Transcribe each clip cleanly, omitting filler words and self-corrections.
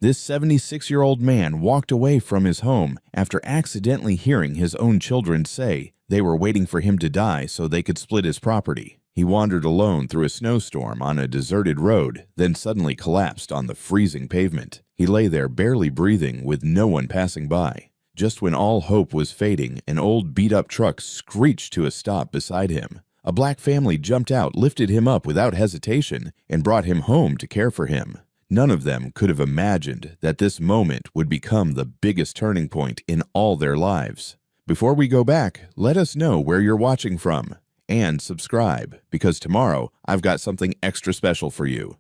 This 76-year-old man walked away from his home after accidentally hearing his own children say they were waiting for him to die so they could split his property. He wandered alone through a snowstorm on a deserted road, then suddenly collapsed on the freezing pavement. He lay there barely breathing with no one passing by. Just when all hope was fading, an old beat-up truck screeched to a stop beside him. A black family jumped out, lifted him up without hesitation, and brought him home to care for him. None of them could have imagined that this moment would become the biggest turning point in all their lives. Before we go back, let us know where you're watching from. And subscribe, because tomorrow I've got something extra special for you.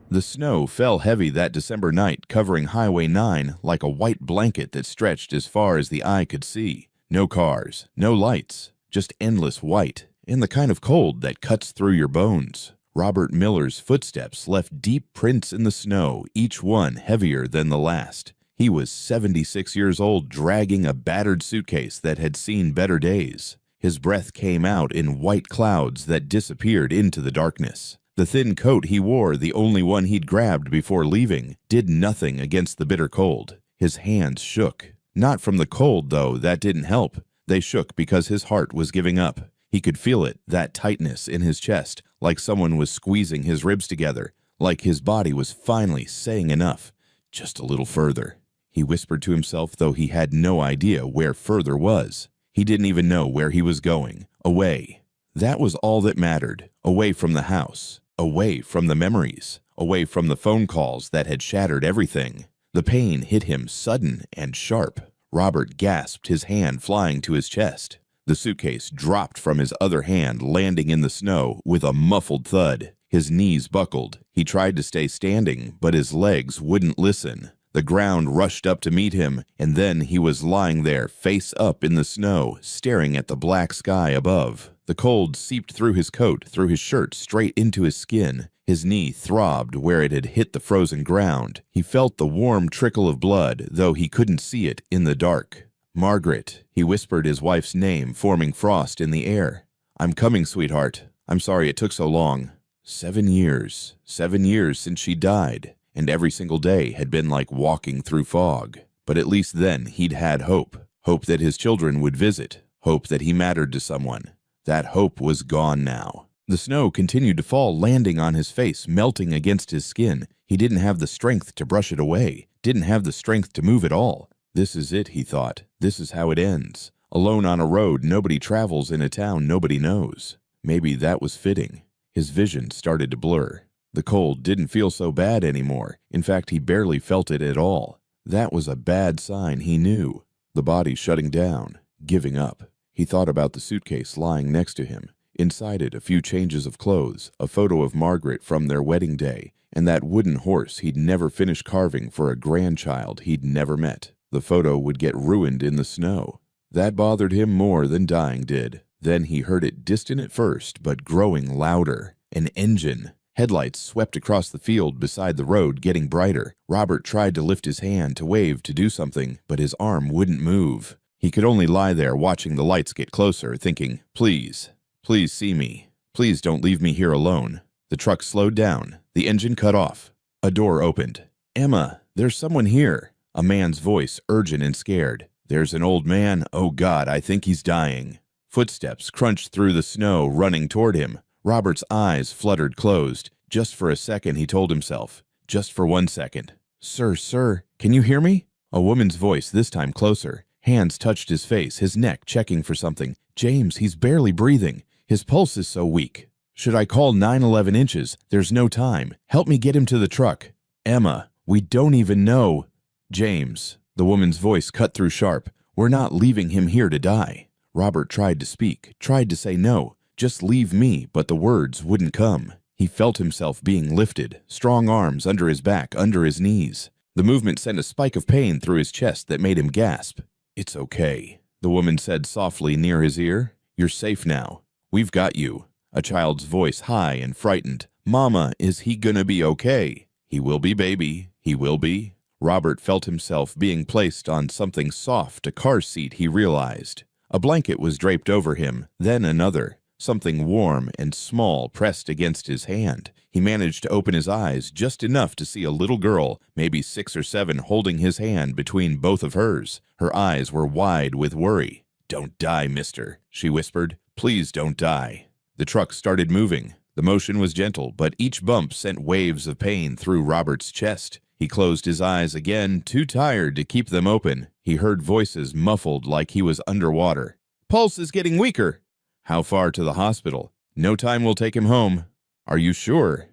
The snow fell heavy that December night, covering Highway 9 like a white blanket that stretched as far as the eye could see. No cars, no lights, just endless white, and the kind of cold that cuts through your bones. Robert Miller's footsteps left deep prints in the snow, each one heavier than the last. He was 76 years old, dragging a battered suitcase that had seen better days. His breath came out in white clouds that disappeared into the darkness. The thin coat he wore, the only one he'd grabbed before leaving, did nothing against the bitter cold. His hands shook. Not from the cold, though, that didn't help. They shook because his heart was giving up. He could feel it, that tightness in his chest, like someone was squeezing his ribs together, like his body was finally saying enough. Just a little further. He whispered to himself, though he had no idea where further was. He didn't even know where he was going. Away. That was all that mattered. Away from the house. Away from the memories. Away from the phone calls that had shattered everything. The pain hit him sudden and sharp. Robert gasped, his hand flying to his chest. The suitcase dropped from his other hand, landing in the snow with a muffled thud. His knees buckled. He tried to stay standing, but his legs wouldn't listen. The ground rushed up to meet him, and then he was lying there, face up in the snow, staring at the black sky above. The cold seeped through his coat, through his shirt, straight into his skin. His knee throbbed where it had hit the frozen ground. He felt the warm trickle of blood, though he couldn't see it in the dark. Margaret, he whispered his wife's name, forming frost in the air. I'm coming, sweetheart. I'm sorry it took so long. 7 years. 7 years since she died, and every single day had been like walking through fog. But at least then he'd had hope. Hope that his children would visit. Hope that he mattered to someone. That hope was gone now. The snow continued to fall, landing on his face, melting against his skin. He didn't have the strength to brush it away. Didn't have the strength to move at all. This is it, he thought. This is how it ends. Alone on a road nobody travels in a town nobody knows. Maybe that was fitting. His vision started to blur. The cold didn't feel so bad anymore. In fact, he barely felt it at all. That was a bad sign, he knew. The body shutting down, giving up. He thought about the suitcase lying next to him. Inside it, a few changes of clothes, a photo of Margaret from their wedding day, and that wooden horse he'd never finished carving for a grandchild he'd never met. The photo would get ruined in the snow. That bothered him more than dying did. Then he heard it, distant at first, but growing louder. An engine. Headlights swept across the field beside the road, getting brighter. Robert tried to lift his hand to wave to do something, but his arm wouldn't move. He could only lie there watching the lights get closer, thinking, please, please see me. Please don't leave me here alone. The truck slowed down. The engine cut off. A door opened. Emma, there's someone here. A man's voice, urgent and scared. There's an old man. Oh God, I think he's dying. Footsteps crunched through the snow, running toward him. Robert's eyes fluttered closed. Just for a second, he told himself. Just for 1 second. Sir, can you hear me? A woman's voice, this time closer. Hands touched his face, his neck, checking for something. James, he's barely breathing. His pulse is so weak. Should I call 911 inches? There's no time. Help me get him to the truck. Emma, we don't even know. James, the woman's voice cut through sharp. We're not leaving him here to die. Robert tried to speak, tried to say no. Just leave me, but the words wouldn't come. He felt himself being lifted, strong arms under his back, under his knees. The movement sent a spike of pain through his chest that made him gasp. It's okay, the woman said softly near his ear. You're safe now. We've got you. A child's voice, high and frightened. Mama, is he gonna be okay? He will be, baby. He will be. Robert felt himself being placed on something soft, a car seat, he realized. A blanket was draped over him, then another. Something warm and small pressed against his hand. He managed to open his eyes just enough to see a little girl, maybe 6 or 7, holding his hand between both of hers. Her eyes were wide with worry. "Don't die, mister," she whispered. "Please don't die." The truck started moving. The motion was gentle, but each bump sent waves of pain through Robert's chest. He closed his eyes again, too tired to keep them open. He heard voices muffled like he was underwater. "Pulse is getting weaker." "How far to the hospital?" "No time will take him home." "Are you sure?"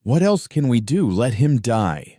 "What else can we do? Let him die."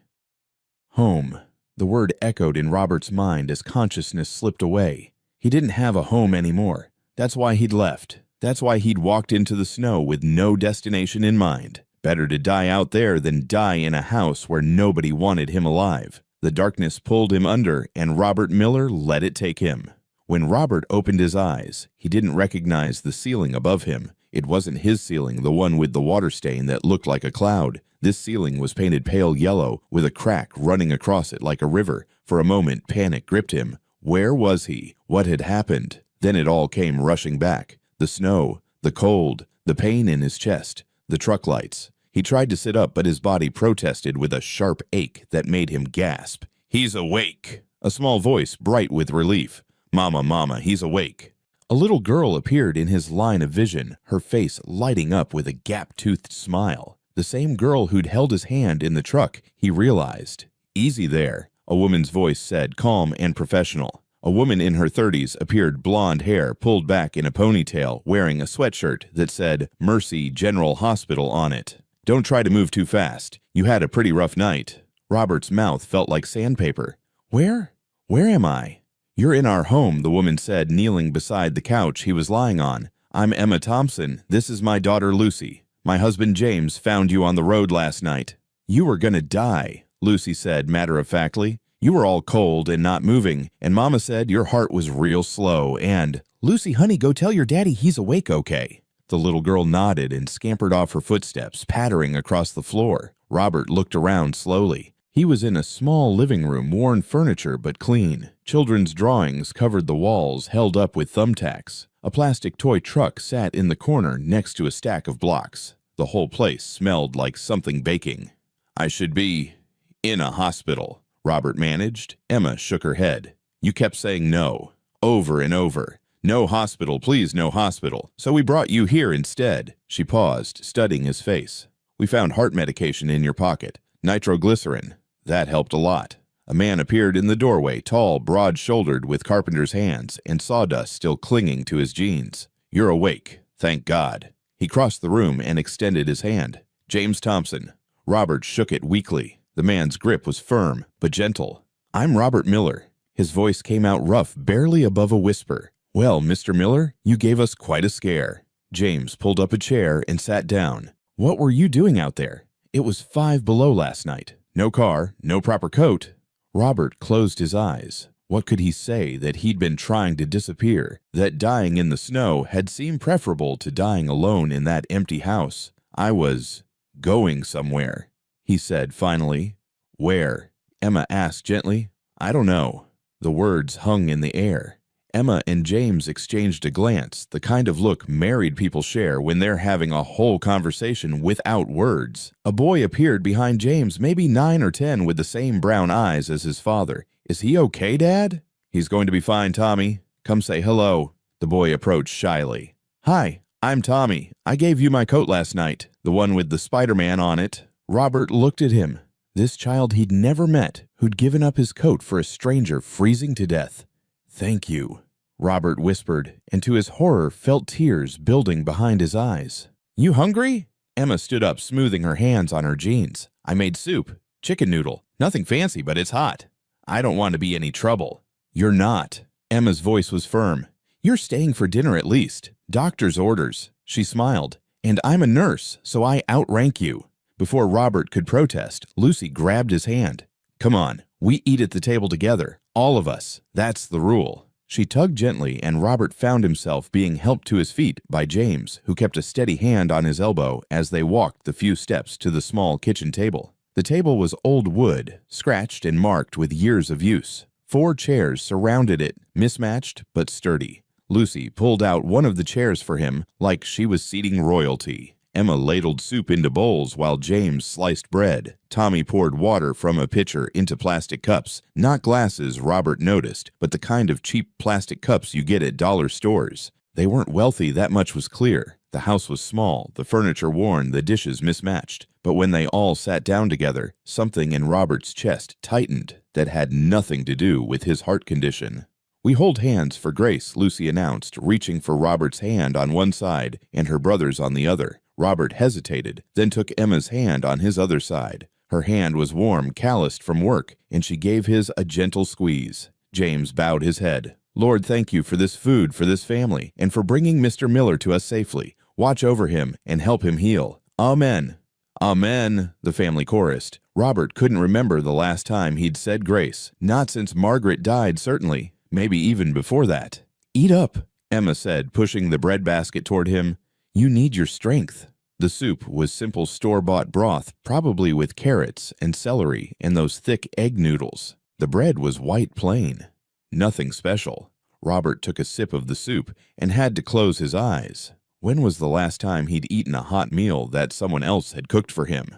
Home. The word echoed in Robert's mind as consciousness slipped away. He didn't have a home anymore. That's why he'd left. That's why he'd walked into the snow with no destination in mind. Better to die out there than die in a house where nobody wanted him alive. The darkness pulled him under, and Robert Miller let it take him. When Robert opened his eyes, he didn't recognize the ceiling above him. It wasn't his ceiling, the one with the water stain that looked like a cloud. This ceiling was painted pale yellow, with a crack running across it like a river. For a moment, panic gripped him. Where was he? What had happened? Then it all came rushing back. The snow, the cold, the pain in his chest, the truck lights. He tried to sit up, but his body protested with a sharp ache that made him gasp. "He's awake!" A small voice, bright with relief. "Mama, Mama, he's awake." A little girl appeared in his line of vision, her face lighting up with a gap-toothed smile. The same girl who'd held his hand in the truck, he realized. "Easy there," a woman's voice said, calm and professional. A woman in her 30s appeared, blonde hair pulled back in a ponytail, wearing a sweatshirt that said Mercy General Hospital on it. "Don't try to move too fast. You had a pretty rough night." Robert's mouth felt like sandpaper. Where am I?" "You're in our home," the woman said, kneeling beside the couch he was lying on. "I'm Emma Thompson. This is my daughter Lucy. My husband James found you on the road last night." "You were gonna die," Lucy said matter-of-factly. "You were all cold and not moving, and Mama said your heart was real slow and—" "Lucy, honey, go tell your daddy he's awake okay." The little girl nodded and scampered off her footsteps, pattering across the floor. Robert looked around slowly. He was in a small living room, worn furniture but clean. Children's drawings covered the walls, held up with thumbtacks. A plastic toy truck sat in the corner next to a stack of blocks. The whole place smelled like something baking. "I should be in a hospital," Robert managed. Emma shook her head. "You kept saying no, over and over. No hospital, please, no hospital. So we brought you here instead." She paused, studying his face. "We found heart medication in your pocket. Nitroglycerin. That helped a lot." A man appeared in the doorway, tall, broad-shouldered, with carpenter's hands, and sawdust still clinging to his jeans. "You're awake. Thank God." He crossed the room and extended his hand. "James Thompson." Robert shook it weakly. The man's grip was firm, but gentle. "I'm Robert Miller." His voice came out rough, barely above a whisper. "Well, Mr. Miller, you gave us quite a scare." James pulled up a chair and sat down. "What were you doing out there? It was 5 below last night. No car, no proper coat." Robert closed his eyes. What could he say that he'd been trying to disappear? That dying in the snow had seemed preferable to dying alone in that empty house. "I was going somewhere," he said finally. "Where?" Emma asked gently. "I don't know." The words hung in the air. Emma and James exchanged a glance, the kind of look married people share when they're having a whole conversation without words. A boy appeared behind James, maybe 9 or 10, with the same brown eyes as his father. "Is he okay, Dad?" "He's going to be fine, Tommy. Come say hello." The boy approached shyly. "Hi, I'm Tommy. I gave you my coat last night, the one with the Spider-Man on it." Robert looked at him. This child he'd never met, who'd given up his coat for a stranger freezing to death. "Thank you," Robert whispered, and to his horror felt tears building behind his eyes. "You hungry?" Emma stood up, smoothing her hands on her jeans. "I made soup. Chicken noodle. Nothing fancy, but it's hot. I don't want to be any trouble." "You're not." Emma's voice was firm. "You're staying for dinner at least. Doctor's orders." She smiled. "And I'm a nurse, so I outrank you." Before Robert could protest, Lucy grabbed his hand. "Come on, we eat at the table together. All of us. That's the rule." She tugged gently, and Robert found himself being helped to his feet by James, who kept a steady hand on his elbow as they walked the few steps to the small kitchen table. The table was old wood, scratched and marked with years of use. 4 chairs surrounded it, mismatched but sturdy. Lucy pulled out one of the chairs for him like she was seating royalty. Emma ladled soup into bowls while James sliced bread. Tommy poured water from a pitcher into plastic cups, not glasses, Robert noticed, but the kind of cheap plastic cups you get at dollar stores. They weren't wealthy, that much was clear. The house was small, the furniture worn, the dishes mismatched. But when they all sat down together, something in Robert's chest tightened that had nothing to do with his heart condition. "We hold hands for Grace," Lucy announced, reaching for Robert's hand on one side and her brother's on the other. Robert hesitated, then took Emma's hand on his other side. Her hand was warm, calloused from work, and she gave his a gentle squeeze. James bowed his head. "Lord, thank you for this food for this family, and for bringing Mr. Miller to us safely. Watch over him and help him heal. Amen." "Amen," the family chorused. Robert couldn't remember the last time he'd said grace. Not since Margaret died, certainly. Maybe even before that. "Eat up," Emma said, pushing the bread basket toward him. "You need your strength." The soup was simple store-bought broth, probably with carrots and celery and those thick egg noodles. The bread was white plain. Nothing special. Robert took a sip of the soup and had to close his eyes. When was the last time he'd eaten a hot meal that someone else had cooked for him?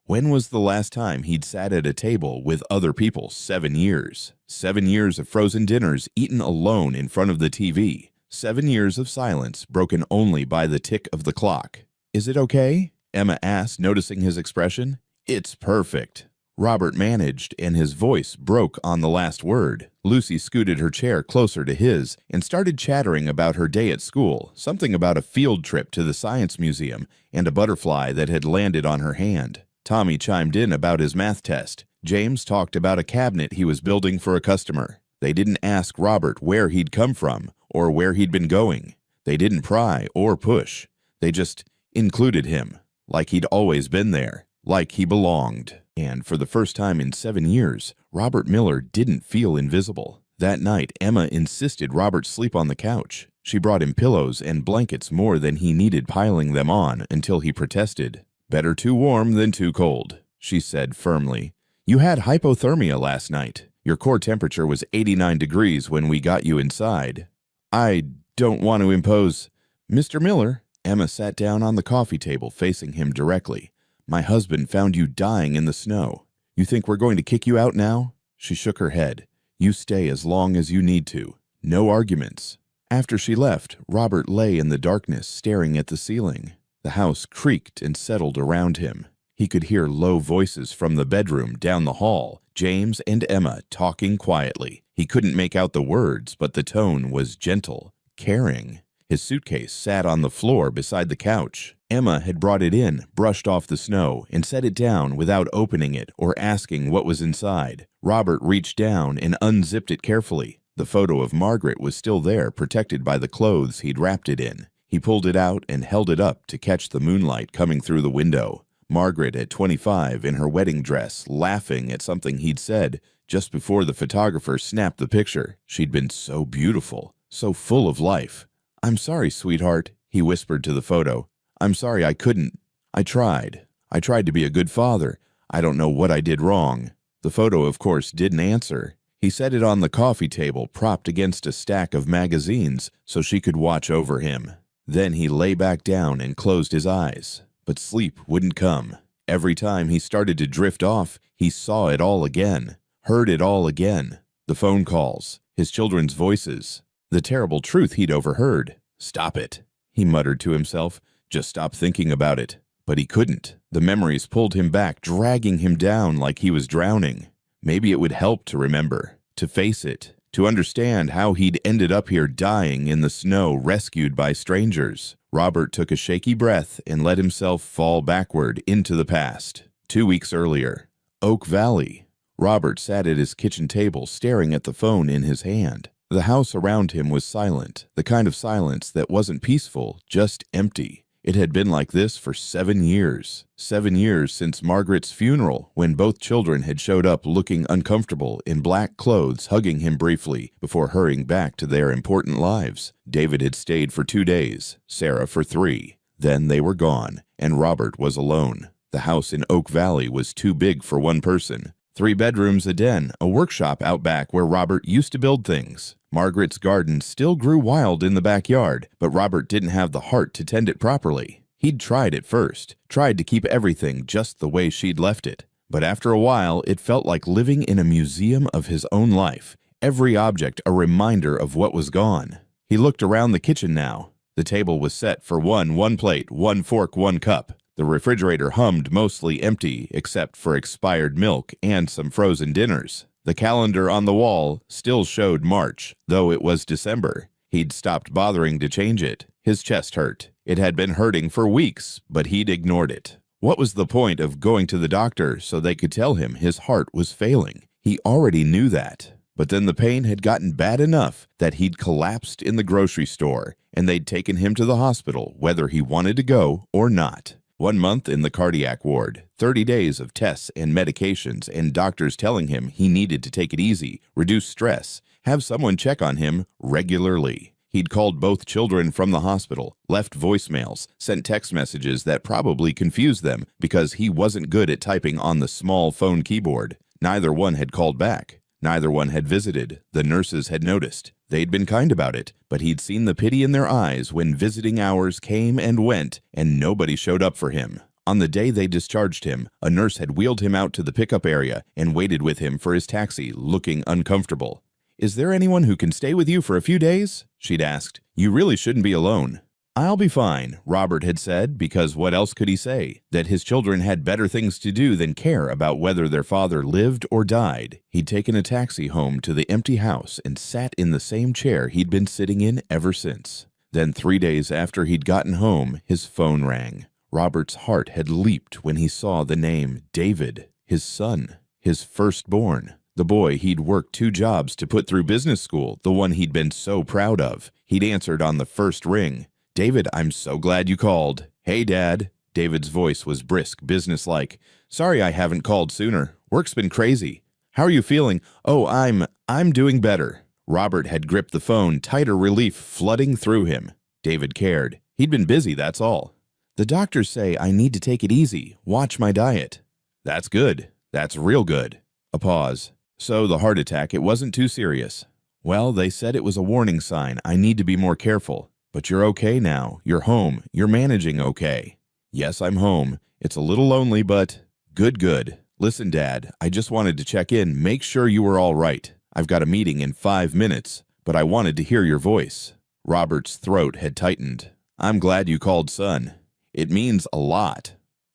When was the last time he'd sat at a table with other people? 7 years. 7 years of frozen dinners eaten alone in front of the TV. 7 years of silence broken only by the tick of the clock. "Is it okay?" Emma asked, noticing his expression. "It's perfect." Robert managed, and his voice broke on the last word. Lucy scooted her chair closer to his and started chattering about her day at school, something about a field trip to the science museum and a butterfly that had landed on her hand. Tommy chimed in about his math test. James talked about a cabinet he was building for a customer. They didn't ask Robert where he'd come from or where he'd been going. They didn't pry or push. They just included him, like he'd always been there, like he belonged. And for the first time in 7 years, Robert Miller didn't feel invisible. That night, Emma insisted Robert sleep on the couch. She brought him pillows and blankets more than he needed piling them on until he protested. "Better too warm than too cold," she said firmly. "You had hypothermia last night. Your core temperature was 89 degrees when we got you inside." "I don't want to impose—" "Mr. Miller," Emma sat down on the coffee table facing him directly. "My husband found you dying in the snow. You think we're going to kick you out now?" She shook her head. "You stay as long as you need to. No arguments." After she left, Robert lay in the darkness staring at the ceiling. The house creaked and settled around him. He could hear low voices from the bedroom down the hall, James and Emma talking quietly. He couldn't make out the words, but the tone was gentle, caring. His suitcase sat on the floor beside the couch. Emma had brought it in, brushed off the snow, and set it down without opening it or asking what was inside. Robert reached down and unzipped it carefully. The photo of Margaret was still there, protected by the clothes he'd wrapped it in. He pulled it out and held it up to catch the moonlight coming through the window. Margaret at 25 in her wedding dress, laughing at something he'd said just before the photographer snapped the picture. She'd been so beautiful, so full of life. "I'm sorry, sweetheart," he whispered to the photo. "I'm sorry I couldn't. I tried. I tried to be a good father. I don't know what I did wrong." The photo, of course, didn't answer. He set it on the coffee table, propped against a stack of magazines, so she could watch over him. Then he lay back down and closed his eyes. But sleep wouldn't come. Every time he started to drift off, he saw it all again, heard it all again. The phone calls, his children's voices, the terrible truth he'd overheard. "Stop it," he muttered to himself. "Just stop thinking about it." But he couldn't. The memories pulled him back, dragging him down like he was drowning. Maybe it would help to remember, to face it, to understand how he'd ended up here dying in the snow, rescued by strangers. Robert took a shaky breath and let himself fall backward into the past. 2 weeks earlier, Oak Valley. Robert sat at his kitchen table, staring at the phone in his hand. The house around him was silent, the kind of silence that wasn't peaceful, just empty. It had been like this for 7 years. 7 years since Margaret's funeral, when both children had showed up looking uncomfortable in black clothes, hugging him briefly before hurrying back to their important lives. David had stayed for 2 days, Sarah for 3. Then they were gone, and Robert was alone. The house in Oak Valley was too big for one person. 3 bedrooms, a den, a workshop out back where Robert used to build things. Margaret's garden still grew wild in the backyard, but Robert didn't have the heart to tend it properly. He'd tried at first, tried to keep everything just the way she'd left it. But after a while, it felt like living in a museum of his own life, every object a reminder of what was gone. He looked around the kitchen now. The table was set for one plate, one fork, one cup. The refrigerator hummed mostly empty, except for expired milk and some frozen dinners. The calendar on the wall still showed March, though it was December. He'd stopped bothering to change it. His chest hurt. It had been hurting for weeks, but he'd ignored it. What was the point of going to the doctor so they could tell him his heart was failing? He already knew that. But then the pain had gotten bad enough that he'd collapsed in the grocery store, and they'd taken him to the hospital whether he wanted to go or not. 1 month in the cardiac ward, 30 days of tests and medications, and doctors telling him he needed to take it easy, reduce stress, have someone check on him regularly. He'd called both children from the hospital, left voicemails, sent text messages that probably confused them because he wasn't good at typing on the small phone keyboard. Neither one had called back. Neither one had visited. The nurses had noticed. They'd been kind about it, but he'd seen the pity in their eyes when visiting hours came and went, and nobody showed up for him. On the day they discharged him, a nurse had wheeled him out to the pickup area and waited with him for his taxi, looking uncomfortable. "Is there anyone who can stay with you for a few days?" she'd asked. "You really shouldn't be alone." "I'll be fine," Robert had said, because what else could he say? That his children had better things to do than care about whether their father lived or died. He'd taken a taxi home to the empty house and sat in the same chair he'd been sitting in ever since. Then 3 days after he'd gotten home, his phone rang. Robert's heart had leaped when he saw the name David, his son, his firstborn. The boy he'd worked 2 jobs to put through business school, the one he'd been so proud of. He'd answered on the first ring. "David, I'm so glad you called." "Hey, Dad." David's voice was brisk, businesslike. "Sorry I haven't called sooner. Work's been crazy. How are you feeling?" "Oh, I'm doing better." Robert had gripped the phone, tighter relief flooding through him. David cared. He'd been busy, that's all. "The doctors say I need to take it easy, watch my diet." "That's good. That's real good." A pause. "So the heart attack, it wasn't too serious." "Well, they said it was a warning sign. I need to be more careful." "But you're okay now. You're home. You're managing okay." "Yes, I'm home. It's a little lonely, but..." Good. "Listen, Dad, I just wanted to check in, make sure you were all right. I've got a meeting in 5 minutes, but I wanted to hear your voice." Robert's throat had tightened. "I'm glad you called, son. It means a lot."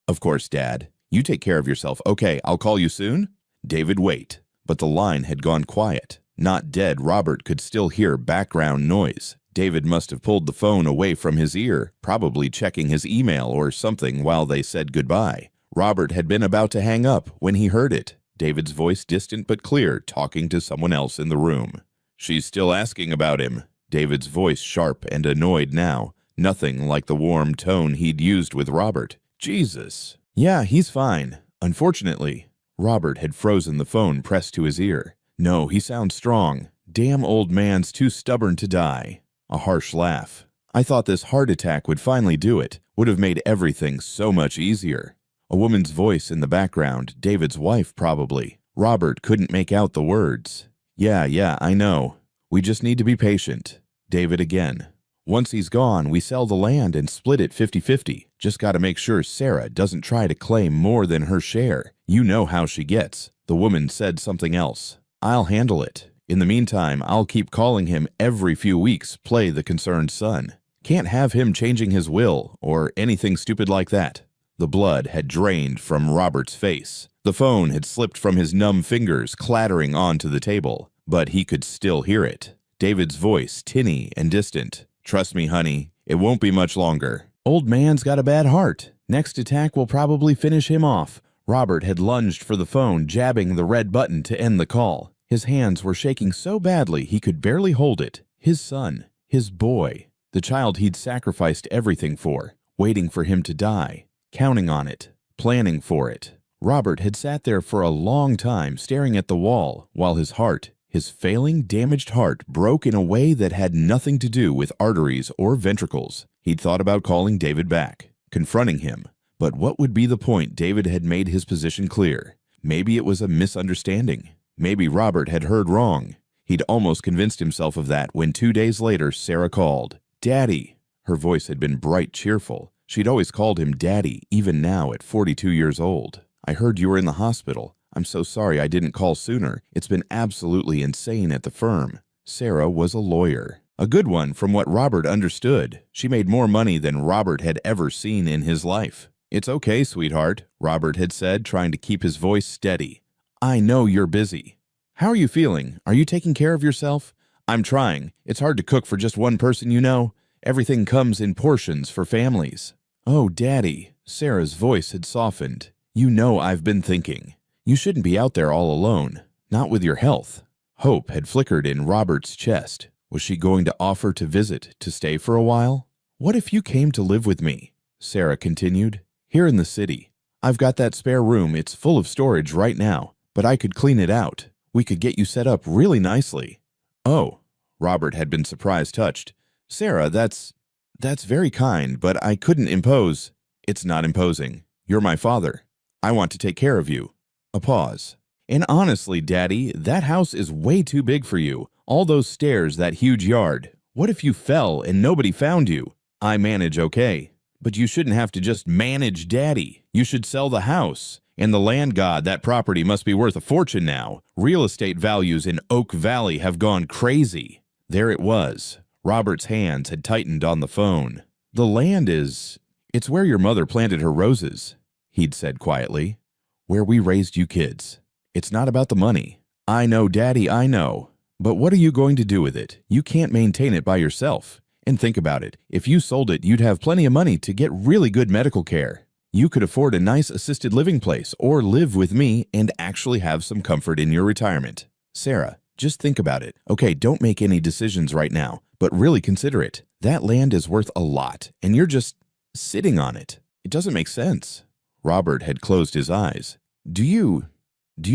"Of course, Dad. You take care of yourself. Okay, I'll call you soon." David wait. But the line had gone quiet. Not dead, Robert could still hear background noise. David must have pulled the phone away from his ear, probably checking his email or something while they said goodbye. Robert had been about to hang up when he heard it. David's voice distant but clear, talking to someone else in the room. "She's still asking about him." David's voice sharp and annoyed now. Nothing like the warm tone he'd used with Robert. "Jesus." "Yeah, he's fine. Unfortunately." Robert had frozen the phone pressed to his ear. "No, he sounds strong. Damn old man's too stubborn to die." A harsh laugh. "I thought this heart attack would finally do it. Would have made everything so much easier." A woman's voice in the background, David's wife probably. Robert couldn't make out the words. Yeah, I know. We just need to be patient." David again. "Once he's gone, we sell the land and split it 50-50. Just gotta make sure Sarah doesn't try to claim more than her share. You know how she gets." The woman said something else. "I'll handle it. In the meantime, I'll keep calling him every few weeks, play the concerned son. Can't have him changing his will or anything stupid like that." The blood had drained from Robert's face. The phone had slipped from his numb fingers, clattering onto the table, but he could still hear it. David's voice, tinny and distant. "Trust me, honey, it won't be much longer." "Old man's got a bad heart. Next attack will probably finish him off." Robert had lunged for the phone, jabbing the red button to end the call. His hands were shaking so badly he could barely hold it. His son, his boy, the child he'd sacrificed everything for, waiting for him to die, counting on it, planning for it. Robert had sat there for a long time staring at the wall while his heart, his failing, damaged heart, broke in a way that had nothing to do with arteries or ventricles. He'd thought about calling David back, confronting him. But what would be the point? David had made his position clear. Maybe it was a misunderstanding. Maybe Robert had heard wrong. He'd almost convinced himself of that when 2 days later Sarah called. "Daddy." Her voice had been bright, cheerful. She'd always called him Daddy, even now at 42 years old. "I heard you were in the hospital. I'm so sorry I didn't call sooner. It's been absolutely insane at the firm." Sarah was a lawyer. A good one from what Robert understood. She made more money than Robert had ever seen in his life. "It's okay, sweetheart," Robert had said, trying to keep his voice steady. "I know you're busy. How are you feeling? Are you taking care of yourself?" "I'm trying. It's hard to cook for just one person, you know. Everything comes in portions for families." "Oh, Daddy." Sarah's voice had softened. "You know I've been thinking. You shouldn't be out there all alone. Not with your health." Hope had flickered in Robert's chest. Was she going to offer to visit, to stay for a while? "What if you came to live with me?" Sarah continued. "Here in the city. I've got that spare room. It's full of storage right now, but I could clean it out. We could get you set up really nicely." "Oh." Robert had been surprise-touched. "Sarah, that's very kind, but I couldn't impose." "It's not imposing. You're my father. I want to take care of you." A pause. "And honestly, Daddy, that house is way too big for you. All those stairs, that huge yard. What if you fell and nobody found you?" "I manage okay." "But you shouldn't have to just manage, Daddy. You should sell the house. And the land god, that property must be worth a fortune now. Real estate values in Oak Valley have gone crazy." There it was. Robert's hands had tightened on the phone. "The land it's where your mother planted her roses," he'd said quietly. "Where we raised you kids. It's not about the money." "I know, Daddy, I know. But what are you going to do with it? You can't maintain it by yourself. And think about it. If you sold it, you'd have plenty of money to get really good medical care. You could afford a nice assisted living place or live with me and actually have some comfort in your retirement." "Sarah, just think about it. Okay, don't make any decisions right now, but really consider it. That land is worth a lot, and you're just sitting on it. It doesn't make sense." Robert had closed his eyes. Do you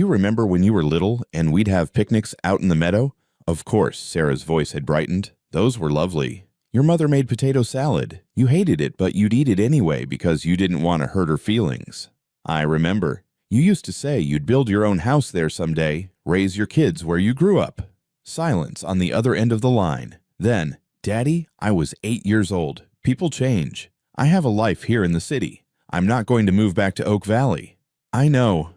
remember when you were little and we'd have picnics out in the meadow?" "Of course," Sarah's voice had brightened. "Those were lovely. Your mother made potato salad. You hated it, but you'd eat it anyway because you didn't want to hurt her feelings." "I remember. You used to say you'd build your own house there someday, raise your kids where you grew up." Silence on the other end of the line. Then, "Daddy, I was 8 years old. People change. I have a life here in the city. I'm not going to move back to Oak Valley." "I know.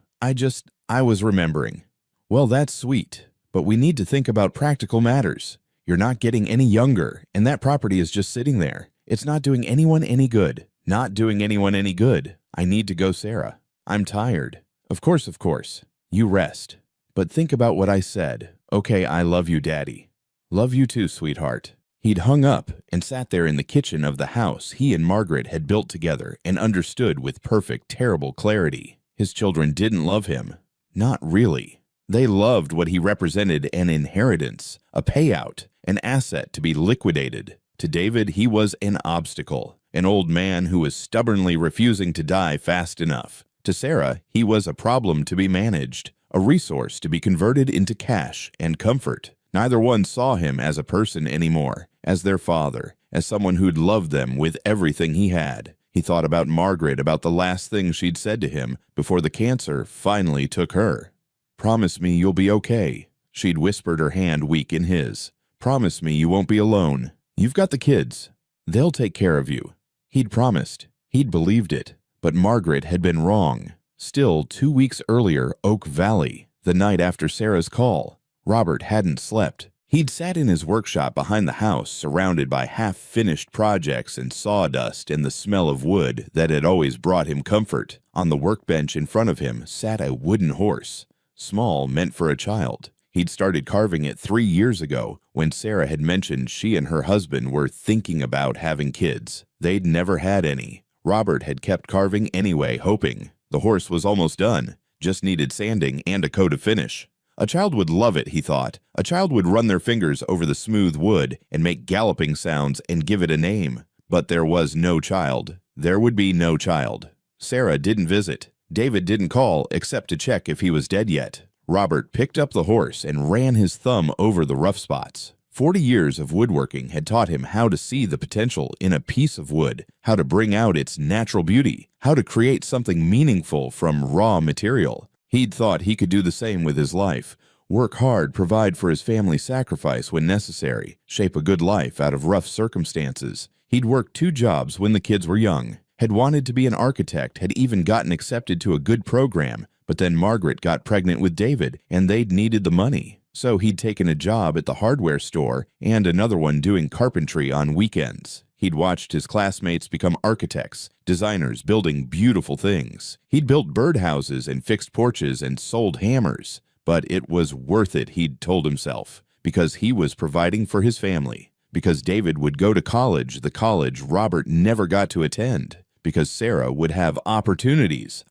I was remembering." "Well, that's sweet, but we need to think about practical matters. You're not getting any younger, and that property is just sitting there. It's not doing anyone any good. Not doing anyone any good. I need to go, Sarah. I'm tired." Of course. You rest. But think about what I said. Okay, I love you, Daddy." "Love you too, sweetheart." He'd hung up and sat there in the kitchen of the house he and Margaret had built together and understood with perfect, terrible clarity. His children didn't love him. Not really. They loved what he represented: an inheritance, a payout, an asset to be liquidated. To David, he was an obstacle, an old man who was stubbornly refusing to die fast enough. To Sarah, he was a problem to be managed, a resource to be converted into cash and comfort. Neither one saw him as a person anymore, as their father, as someone who'd loved them with everything he had. He thought about Margaret, about the last thing she'd said to him before the cancer finally took her. "Promise me you'll be okay." She'd whispered, her hand weak in his. "Promise me you won't be alone. You've got the kids. They'll take care of you." He'd promised. He'd believed it. But Margaret had been wrong. Still, 2 weeks earlier, Oak Valley, the night after Sarah's call. Robert hadn't slept. He'd sat in his workshop behind the house, surrounded by half-finished projects and sawdust and the smell of wood that had always brought him comfort. On the workbench in front of him sat a wooden horse, small, meant for a child. He'd started carving it 3 years ago when Sarah had mentioned she and her husband were thinking about having kids. They'd never had any. Robert had kept carving anyway, hoping. The horse was almost done, just needed sanding and a coat of finish. A child would love it, he thought. A child would run their fingers over the smooth wood and make galloping sounds and give it a name. But there was no child. There would be no child. Sarah didn't visit. David didn't call except to check if he was dead yet. Robert picked up the horse and ran his thumb over the rough spots. 40 years of woodworking had taught him how to see the potential in a piece of wood, how to bring out its natural beauty, how to create something meaningful from raw material. He'd thought he could do the same with his life, Work hard, provide for his family, sacrifice when necessary, shape a good life out of rough circumstances. He'd worked 2 jobs when the kids were young, had wanted to be an architect, had even gotten accepted to a good program, but then Margaret got pregnant with David, and they'd needed the money. So he'd taken a job at the hardware store and another one doing carpentry on weekends. He'd watched his classmates become architects, designers building beautiful things. He'd built birdhouses and fixed porches and sold hammers. But it was worth it, he'd told himself, because he was providing for his family, because David would go to college, the college Robert never got to attend, because Sarah would have opportunities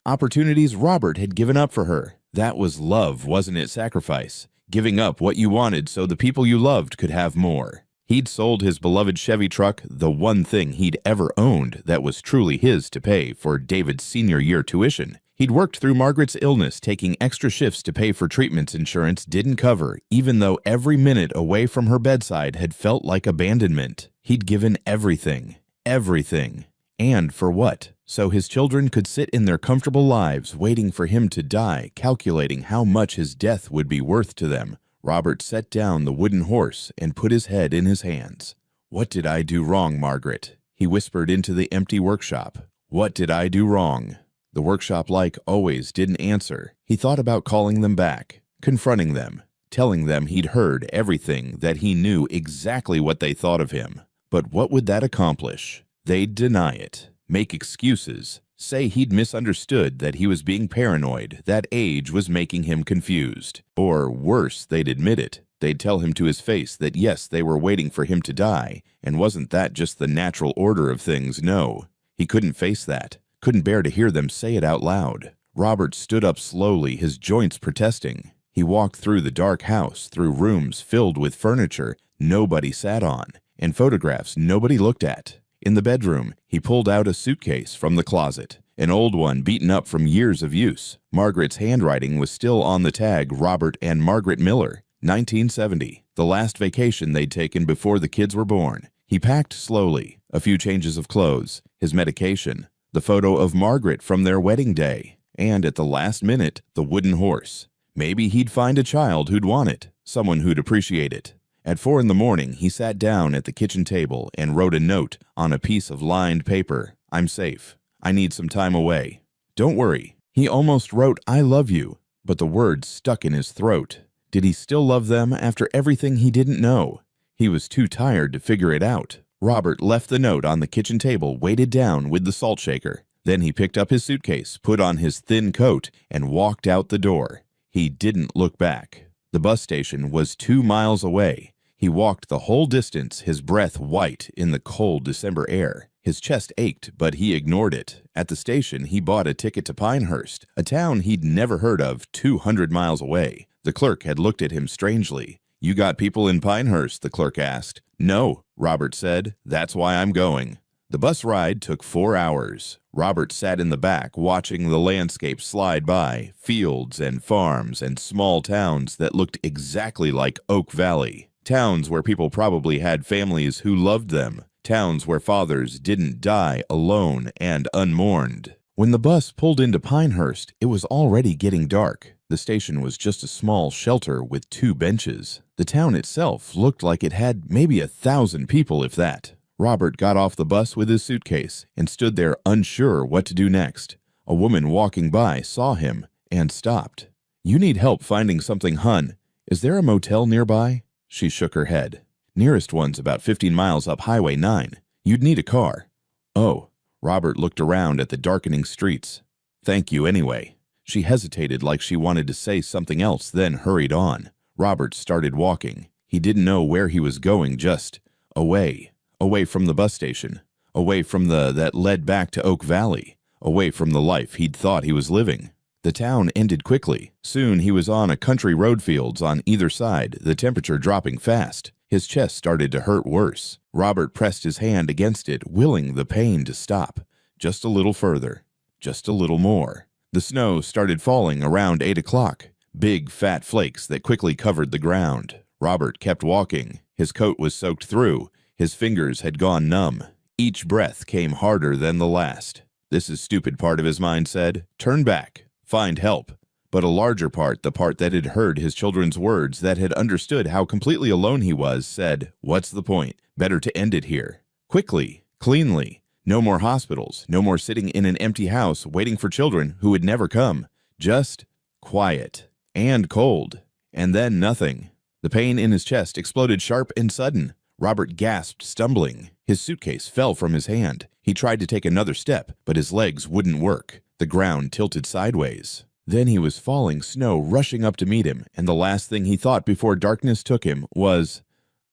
Robert had given up for her. That was love, wasn't it? Sacrifice. Giving up what you wanted so the people you loved could have more. He'd sold his beloved Chevy truck, the one thing he'd ever owned that was truly his, to pay for David's senior year tuition. He'd worked through Margaret's illness, taking extra shifts to pay for treatments insurance didn't cover, even though every minute away from her bedside had felt like abandonment. He'd given everything. Everything. And for what? So his children could sit in their comfortable lives, waiting for him to die, calculating how much his death would be worth to them. Robert set down the wooden horse and put his head in his hands. "What did I do wrong, Margaret?" he whispered into the empty workshop. "What did I do wrong?" The workshop, like always, didn't answer. He thought about calling them back, confronting them, telling them he'd heard everything, that he knew exactly what they thought of him. But what would that accomplish? They'd deny it, make excuses, say he'd misunderstood, that he was being paranoid, that age was making him confused. Or worse, they'd admit it. They'd tell him to his face that yes, they were waiting for him to die, and wasn't that just the natural order of things? No, he couldn't face that. Couldn't bear to hear them say it out loud. Robert stood up slowly, his joints protesting. He walked through the dark house, through rooms filled with furniture nobody sat on, and photographs nobody looked at. In the bedroom, he pulled out a suitcase from the closet, an old one beaten up from years of use. Margaret's handwriting was still on the tag, Robert and Margaret Miller, 1970, the last vacation they'd taken before the kids were born. He packed slowly, a few changes of clothes, his medication, the photo of Margaret from their wedding day, and at the last minute, the wooden horse. Maybe he'd find a child who'd want it, someone who'd appreciate it. At 4 a.m, he sat down at the kitchen table and wrote a note on a piece of lined paper. "I'm safe. I need some time away. Don't worry." He almost wrote, "I love you," but the words stuck in his throat. Did he still love them after everything he didn't know? He was too tired to figure it out. Robert left the note on the kitchen table, weighted down with the salt shaker. Then he picked up his suitcase, put on his thin coat, and walked out the door. He didn't look back. The bus station was 2 miles away. He walked the whole distance, his breath white in the cold December air. His chest ached, but he ignored it. At the station, he bought a ticket to Pinehurst, a town he'd never heard of, 200 miles away. The clerk had looked at him strangely. "You got people in Pinehurst?" the clerk asked. "No," Robert said. "That's why I'm going." The bus ride took 4 hours. Robert sat in the back, watching the landscape slide by, fields and farms and small towns that looked exactly like Oak Valley. Towns where people probably had families who loved them. Towns where fathers didn't die alone and unmourned. When the bus pulled into Pinehurst, it was already getting dark. The station was just a small shelter with 2 benches. The town itself looked like it had maybe 1,000 people, if that. Robert got off the bus with his suitcase and stood there unsure what to do next. A woman walking by saw him and stopped. "You need help finding something, hun. Is there a motel nearby?" She shook her head. "Nearest one's about 15 miles up Highway 9. You'd need a car." "Oh." Robert looked around at the darkening streets. "Thank you anyway." She hesitated like she wanted to say something else, then hurried on. Robert started walking. He didn't know where he was going, just away. Away from the bus station. Away from that led back to Oak Valley. Away from the life he'd thought he was living. The town ended quickly. Soon he was on a country road, fields on either side, the temperature dropping fast. His chest started to hurt worse. Robert pressed his hand against it, willing the pain to stop. Just a little further. Just a little more. The snow started falling around 8 o'clock. Big, fat flakes that quickly covered the ground. Robert kept walking. His coat was soaked through. His fingers had gone numb. Each breath came harder than the last. "This is stupid," part of his mind said. "Turn back. Find help." But a larger part, the part that had heard his children's words, that had understood how completely alone he was, said, "What's the point? Better to end it here. Quickly, cleanly. No more hospitals, no more sitting in an empty house waiting for children who would never come. Just quiet and cold. And then nothing." The pain in his chest exploded sharp and sudden. Robert gasped, stumbling. His suitcase fell from his hand. He tried to take another step, but his legs wouldn't work. The ground tilted sideways. Then he was falling, snow rushing up to meet him, and the last thing he thought before darkness took him was,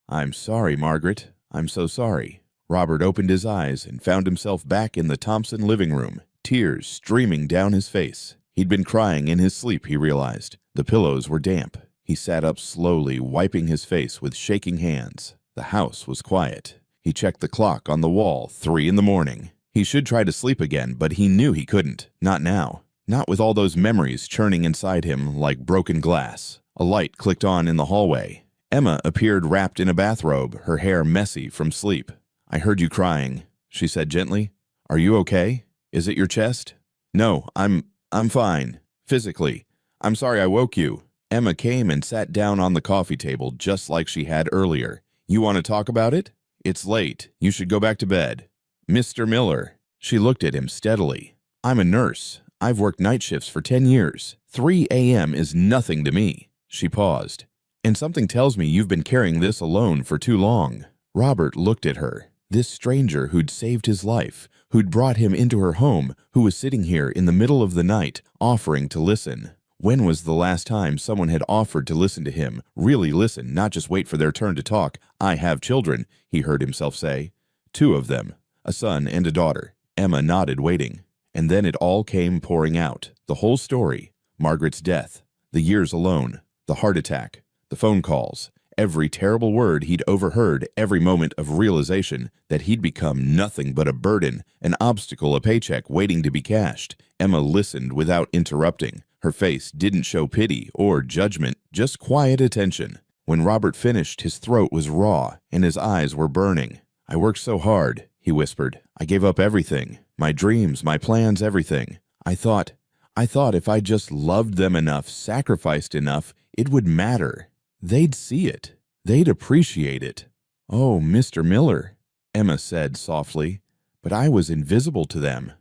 "I'm sorry, Margaret. I'm so sorry." Robert opened his eyes and found himself back in the Thompson living room, tears streaming down his face. He'd been crying in his sleep, he realized. The pillows were damp. He sat up slowly, wiping his face with shaking hands. The house was quiet. He checked the clock on the wall, 3 in the morning. He should try to sleep again, but he knew he couldn't. Not now. Not with all those memories churning inside him like broken glass. A light clicked on in the hallway. Emma appeared wrapped in a bathrobe, her hair messy from sleep. "I heard you crying," she said gently. "Are you okay? Is it your chest?" "No, I'm fine. Physically. I'm sorry I woke you." Emma came and sat down on the coffee table just like she had earlier. "You want to talk about it? It's late. You should go back to bed." "Mr. Miller." She looked at him steadily. "I'm a nurse. I've worked night shifts for 10 years. 3 a.m. is nothing to me." She paused. "And something tells me you've been carrying this alone for too long." Robert looked at her. This stranger who'd saved his life, who'd brought him into her home, who was sitting here in the middle of the night, offering to listen. When was the last time someone had offered to listen to him, really listen, not just wait for their turn to talk? "I have children," he heard himself say. 2 of them, a son and a daughter. Emma nodded, waiting. And then it all came pouring out. The whole story. Margaret's death. The years alone. The heart attack. The phone calls. Every terrible word he'd overheard, every moment of realization that he'd become nothing but a burden, an obstacle, a paycheck waiting to be cashed. Emma listened without interrupting. Her face didn't show pity or judgment, just quiet attention. When Robert finished, his throat was raw and his eyes were burning. "I worked so hard," he whispered. "I gave up everything. My dreams, my plans, everything. I thought if I just loved them enough, sacrificed enough, it would matter. They'd see it. They'd appreciate it." "Oh, Mr. Miller," Emma said softly, "but I was invisible to them.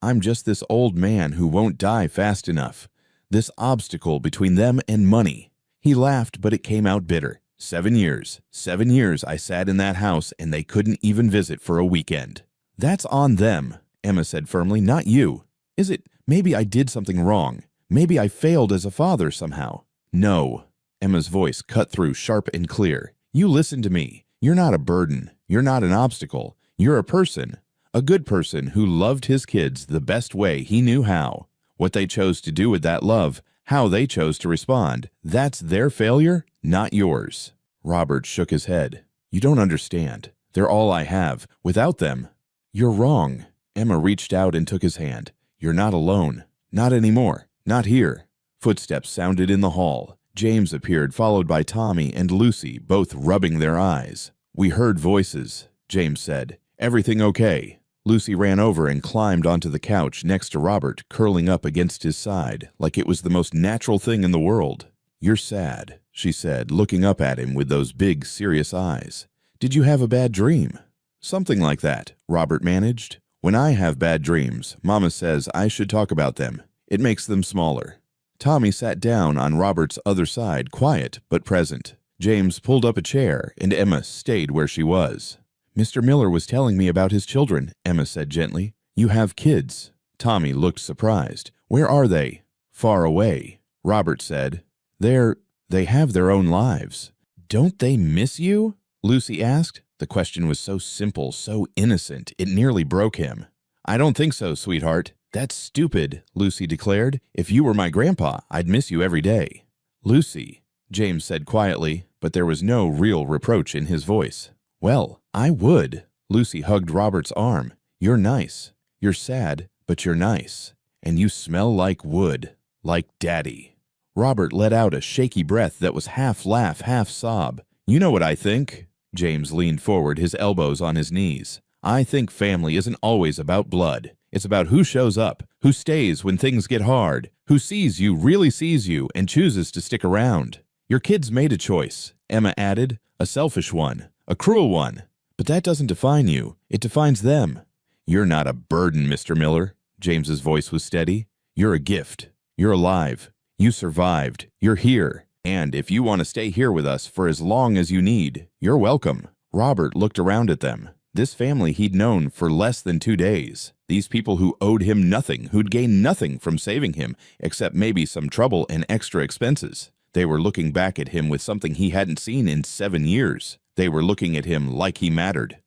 I'm just this old man who won't die fast enough. This obstacle between them and money." He laughed, but it came out bitter. 7 years. 7 years I sat in that house and they couldn't even visit for a weekend." "That's on them," Emma said firmly, "not you. Is it? Maybe I did something wrong. Maybe I failed as a father somehow." "No." Emma's voice cut through sharp and clear. "You listen to me. You're not a burden. You're not an obstacle. You're a person. A good person who loved his kids the best way he knew how. What they chose to do with that love, how they chose to respond, that's their failure, not yours." Robert shook his head. "You don't understand. They're all I have. Without them." "You're wrong." Emma reached out and took his hand. "You're not alone. Not anymore. Not here." Footsteps sounded in the hall. James appeared, followed by Tommy and Lucy, both rubbing their eyes. "We heard voices," James said. "Everything okay?" Lucy ran over and climbed onto the couch next to Robert, curling up against his side, like it was the most natural thing in the world. "You're sad," she said, looking up at him with those big, serious eyes. "Did you have a bad dream?" "Something like that," Robert managed. "When I have bad dreams, Mama says I should talk about them. It makes them smaller." Tommy sat down on Robert's other side, quiet but present. James pulled up a chair, and Emma stayed where she was. "Mr. Miller was telling me about his children," Emma said gently. "You have kids." Tommy looked surprised. "Where are they?" "Far away," Robert said. They have their own lives." "Don't they miss you?" Lucy asked. The question was so simple, so innocent, it nearly broke him. "I don't think so, sweetheart." "That's stupid," Lucy declared. "If you were my grandpa, I'd miss you every day." "Lucy," James said quietly, but there was no real reproach in his voice. "Well, I would." Lucy hugged Robert's arm. "You're nice. You're sad, but you're nice. And you smell like wood, like Daddy." Robert let out a shaky breath that was half laugh, half sob. "You know what I think?" James leaned forward, his elbows on his knees. "I think family isn't always about blood. It's about who shows up, who stays when things get hard, who sees you, really sees you, and chooses to stick around. Your kids made a choice, Emma added, a selfish one, a cruel one. But that doesn't define you. It defines them. You're not a burden, Mr. Miller. James's voice was steady. You're a gift. You're alive. You survived. You're here. And if you want to stay here with us for as long as you need, you're welcome. Robert looked around at them. This family he'd known for less than 2 days. These people who owed him nothing, who'd gained nothing from saving him, except maybe some trouble and extra expenses. They were looking back at him with something he hadn't seen in 7 years. They were looking at him like he mattered.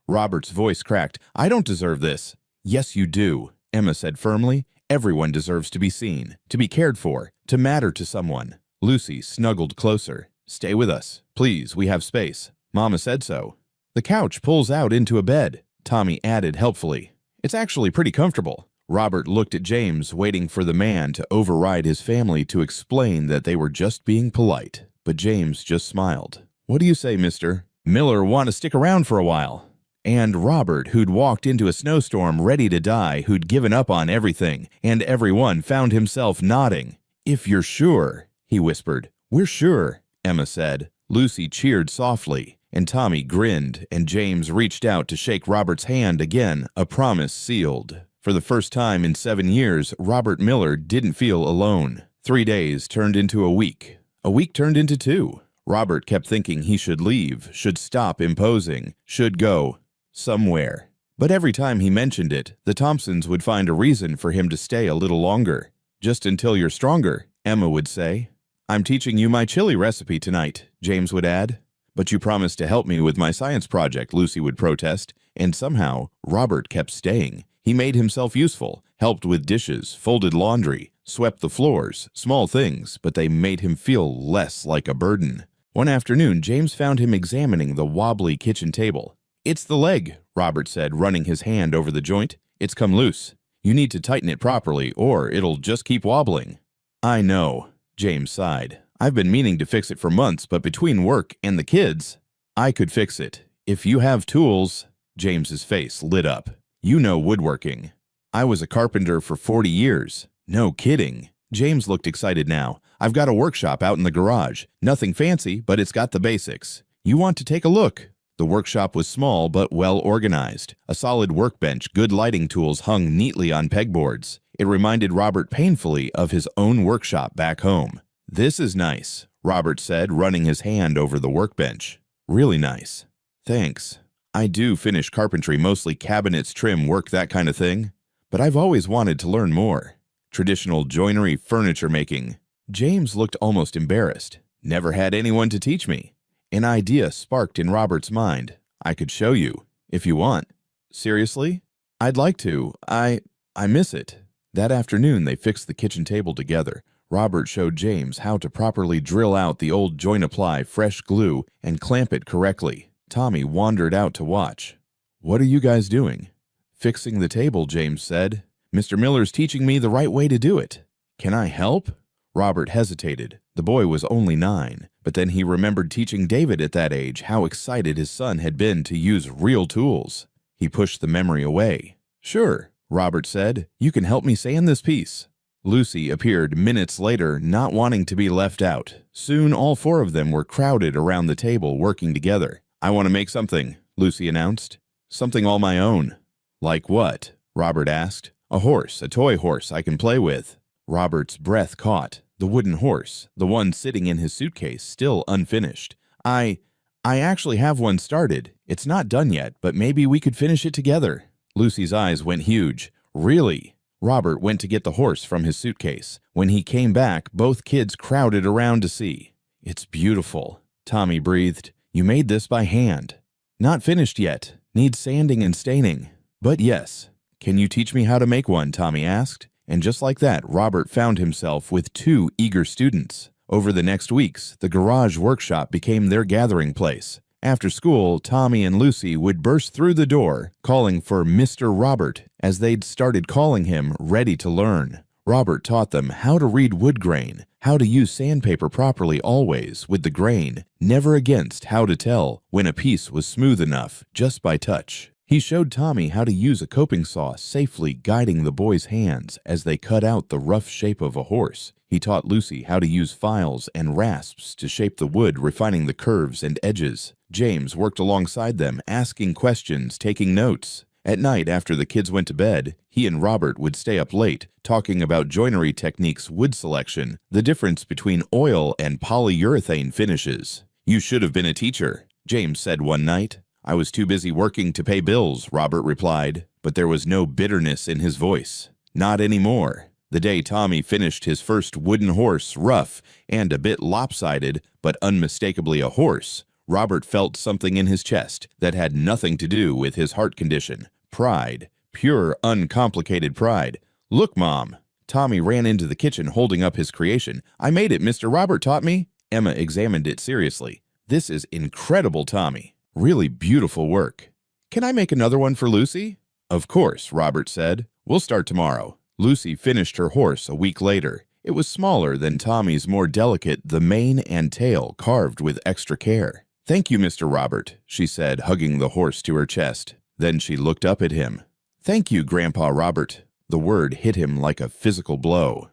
Robert's voice cracked. I don't deserve this. Yes, you do, Emma said firmly. Everyone deserves to be seen, to be cared for, to matter to someone. Lucy snuggled closer. Stay with us. Please, we have space. Mama said so. The couch pulls out into a bed, Tommy added helpfully. It's actually pretty comfortable. Robert looked at James, waiting for the man to override his family to explain that they were just being polite. But James just smiled. What do you say, Mr. Miller? Want to stick around for a while? And Robert, who'd walked into a snowstorm ready to die, who'd given up on everything and everyone, found himself nodding. If you're sure, he whispered. We're sure, Emma said. Lucy cheered softly, and Tommy grinned, and James reached out to shake Robert's hand again, a promise sealed. For the first time in 7 years, Robert Miller didn't feel alone. 3 days turned into a week. A week turned into 2. Robert kept thinking he should leave, should stop imposing, should go somewhere. But every time he mentioned it, the Thompsons would find a reason for him to stay a little longer. Just until you're stronger, Emma would say. I'm teaching you my chili recipe tonight, James would add. But you promised to help me with my science project, Lucy would protest. And somehow, Robert kept staying. He made himself useful, helped with dishes, folded laundry, swept the floors, small things, but they made him feel less like a burden. One afternoon, James found him examining the wobbly kitchen table. It's the leg, Robert said, running his hand over the joint. It's come loose. You need to tighten it properly, or it'll just keep wobbling. I know, James sighed. I've been meaning to fix it for months, but between work and the kids, I could fix it. If you have tools, James's face lit up. You know woodworking. I was a carpenter for 40 years. No kidding. James looked excited now. I've got a workshop out in the garage. Nothing fancy, but it's got the basics. You want to take a look? The workshop was small but well organized. A solid workbench, good lighting tools hung neatly on pegboards. It reminded Robert painfully of his own workshop back home. This is nice, Robert said, running his hand over the workbench. Really nice. Thanks. I do finish carpentry, mostly cabinets, trim, work, that kind of thing. But I've always wanted to learn more. Traditional joinery, furniture making. James looked almost embarrassed. Never had anyone to teach me. An idea sparked in Robert's mind. I could show you, if you want. Seriously? I'd like to. I miss it. That afternoon, they fixed the kitchen table together. Robert showed James how to properly drill out the old joint, apply fresh glue, and clamp it correctly. Tommy wandered out to watch. What are you guys doing? Fixing the table, James said. Mr. Miller's teaching me the right way to do it. Can I help? Robert hesitated. The boy was only 9, but then he remembered teaching David at that age, how excited his son had been to use real tools. He pushed the memory away. Sure, Robert said. You can help me sand this piece. Lucy appeared minutes later, not wanting to be left out. Soon all 4 of them were crowded around the table working together. I want to make something, Lucy announced. Something all my own. Like what? Robert asked. A horse, a toy horse I can play with. Robert's breath caught. The wooden horse, the one sitting in his suitcase, still unfinished. I actually have one started. It's not done yet, but maybe we could finish it together. Lucy's eyes went huge. Really? Robert went to get the horse from his suitcase. When he came back, both kids crowded around to see. It's beautiful, Tommy breathed. You made this by hand. Not finished yet. Needs sanding and staining. But yes. Can you teach me how to make one? Tommy asked. And just like that, Robert found himself with 2 eager students. Over the next weeks, the garage workshop became their gathering place. After school, Tommy and Lucy would burst through the door, calling for Mr. Robert, as they'd started calling him, ready to learn. Robert taught them how to read wood grain, how to use sandpaper properly always with the grain, never against how to tell when a piece was smooth enough just by touch. He showed Tommy how to use a coping saw, safely guiding the boys' hands as they cut out the rough shape of a horse. He taught Lucy how to use files and rasps to shape the wood, refining the curves and edges. James worked alongside them, asking questions, taking notes. At night, after the kids went to bed, he and Robert would stay up late, talking about joinery techniques, wood selection, the difference between oil and polyurethane finishes. "You should have been a teacher," James said one night. "I was too busy working to pay bills," Robert replied, but there was no bitterness in his voice. Not anymore. The day Tommy finished his first wooden horse, rough and a bit lopsided, but unmistakably a horse, Robert felt something in his chest that had nothing to do with his heart condition. Pride. Pure, uncomplicated pride. "Look, Mom." Tommy ran into the kitchen holding up his creation. "I made it, Mr. Robert taught me." Emma examined it seriously. "This is incredible, Tommy. Really beautiful work. Can I make another one for Lucy?" "Of course," Robert said. "We'll start tomorrow." Lucy finished her horse a week later. It was smaller than Tommy's, more delicate, the mane and tail carved with extra care. "Thank you, Mr. Robert," she said, hugging the horse to her chest. Then she looked up at him. "Thank you, Grandpa Robert." The word hit him like a physical blow.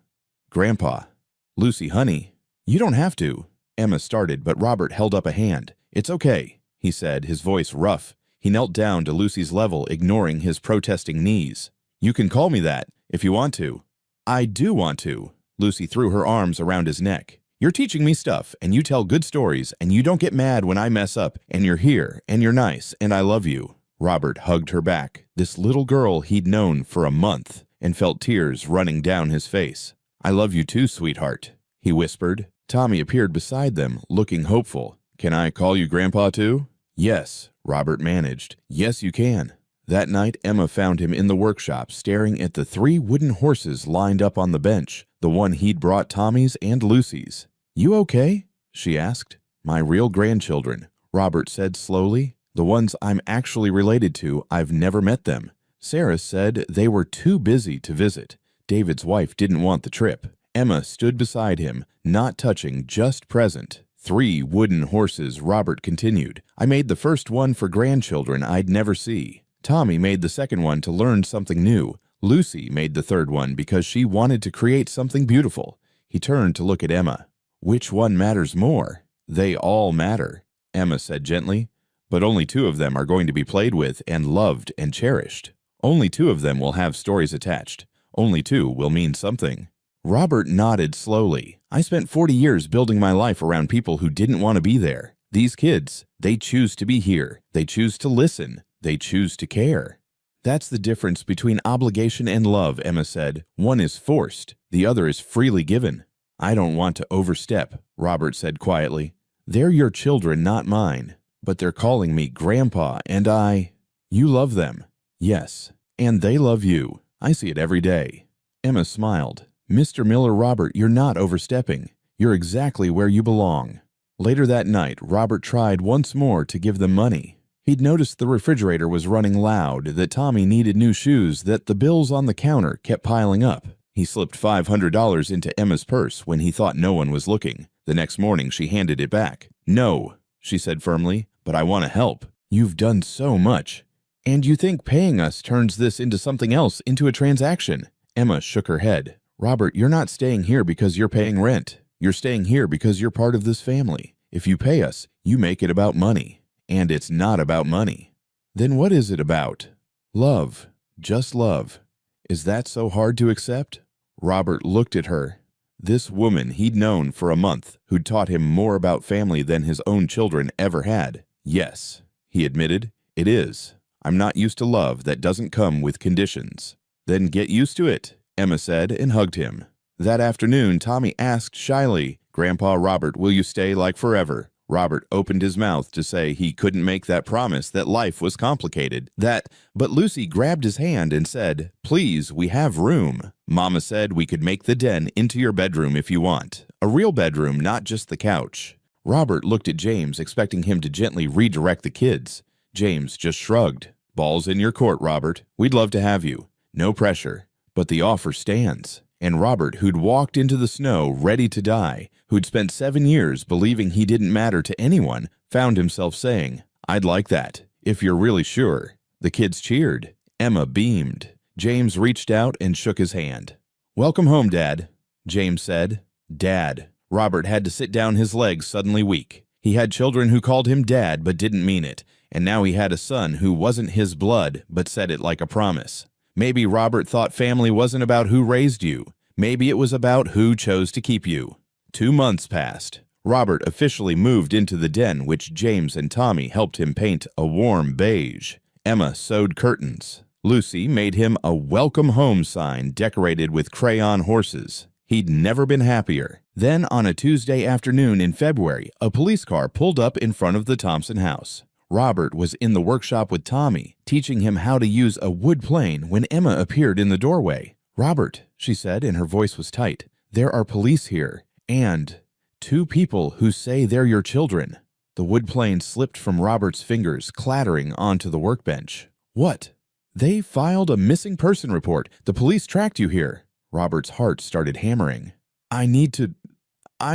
"Grandpa." "Lucy, honey, you don't have to." Emma started, but Robert held up a hand. "It's okay," he said, his voice rough. He knelt down to Lucy's level, ignoring his protesting knees. "You can call me that, if you want to." "I do want to." Lucy threw her arms around his neck. "You're teaching me stuff, and you tell good stories, and you don't get mad when I mess up, and you're here, and you're nice, and I love you." Robert hugged her back, this little girl he'd known for a month, and felt tears running down his face. "I love you too, sweetheart," he whispered. Tommy appeared beside them, looking hopeful. "Can I call you Grandpa too?" "Yes," Robert managed. "Yes, you can." That night, Emma found him in the workshop, staring at the 3 wooden horses lined up on the bench, the one he'd brought Tommy's and Lucy's. "You okay?" she asked. "My real grandchildren," Robert said slowly. "The ones I'm actually related to. I've never met them. Sarah said they were too busy to visit. David's wife didn't want the trip." Emma stood beside him, not touching, just present. 3 wooden horses, Robert continued. "I made the first one for grandchildren I'd never see. Tommy made the second one to learn something new. Lucy made the third one because she wanted to create something beautiful." He turned to look at Emma. "Which one matters more?" "They all matter," Emma said gently. "But only 2 of them are going to be played with and loved and cherished. Only 2 of them will have stories attached. Only 2 will mean something." Robert nodded slowly. "I spent 40 years building my life around people who didn't want to be there. These kids, they choose to be here. They choose to listen. They choose to care." "That's the difference between obligation and love," Emma said. "One is forced. The other is freely given." "I don't want to overstep," Robert said quietly. "They're your children, not mine. But they're calling me Grandpa, and You love them." "Yes. And they love you. I see it every day." Emma smiled. "Mr. Miller, Robert, you're not overstepping. You're exactly where you belong." Later that night, Robert tried once more to give them money. He'd noticed the refrigerator was running loud, that Tommy needed new shoes, that the bills on the counter kept piling up. He slipped $500 into Emma's purse when he thought no one was looking. The next morning, she handed it back. "No," she said firmly, "but I want to help. You've done so much. And you think paying us turns this into something else, into a transaction?" Emma shook her head. "Robert, you're not staying here because you're paying rent. You're staying here because you're part of this family. If you pay us, you make it about money. And it's not about money." "Then what is it about?" "Love. Just love. Is that so hard to accept?" Robert looked at her. This woman he'd known for a month, who'd taught him more about family than his own children ever had. "Yes," he admitted, "it is. I'm not used to love that doesn't come with conditions." "Then get used to it," Emma said and hugged him. That afternoon, Tommy asked shyly, "Grandpa Robert, will you stay like forever?" Robert opened his mouth to say he couldn't make that promise, that life was complicated, but Lucy grabbed his hand and said, "Please, we have room. Mama said we could make the den into your bedroom if you want. A real bedroom, not just the couch." Robert looked at James, expecting him to gently redirect the kids. James just shrugged. "Ball's in your court, Robert. We'd love to have you. No pressure. But the offer stands." And Robert, who'd walked into the snow ready to die, who'd spent 7 years believing he didn't matter to anyone, found himself saying, "I'd like that, if you're really sure." The kids cheered. Emma beamed. James reached out and shook his hand. "Welcome home, Dad," James said. Dad. Robert had to sit down, his legs suddenly weak. He had children who called him Dad but didn't mean it, and now he had a son who wasn't his blood but said it like a promise. Maybe Robert thought family wasn't about who raised you. Maybe it was about who chose to keep you. 2 months passed. Robert officially moved into the den, which James and Tommy helped him paint a warm beige. Emma sewed curtains. Lucy made him a welcome home sign decorated with crayon horses. He'd never been happier. Then, on a Tuesday afternoon in February, a police car pulled up in front of the Thompson house. Robert was in the workshop with Tommy, teaching him how to use a wood plane when Emma appeared in the doorway. "Robert," she said, and her voice was tight, "there are police here, and 2 people who say they're your children." The wood plane slipped from Robert's fingers, clattering onto the workbench. "What?" "They filed a missing person report. The police tracked you here." Robert's heart started hammering. I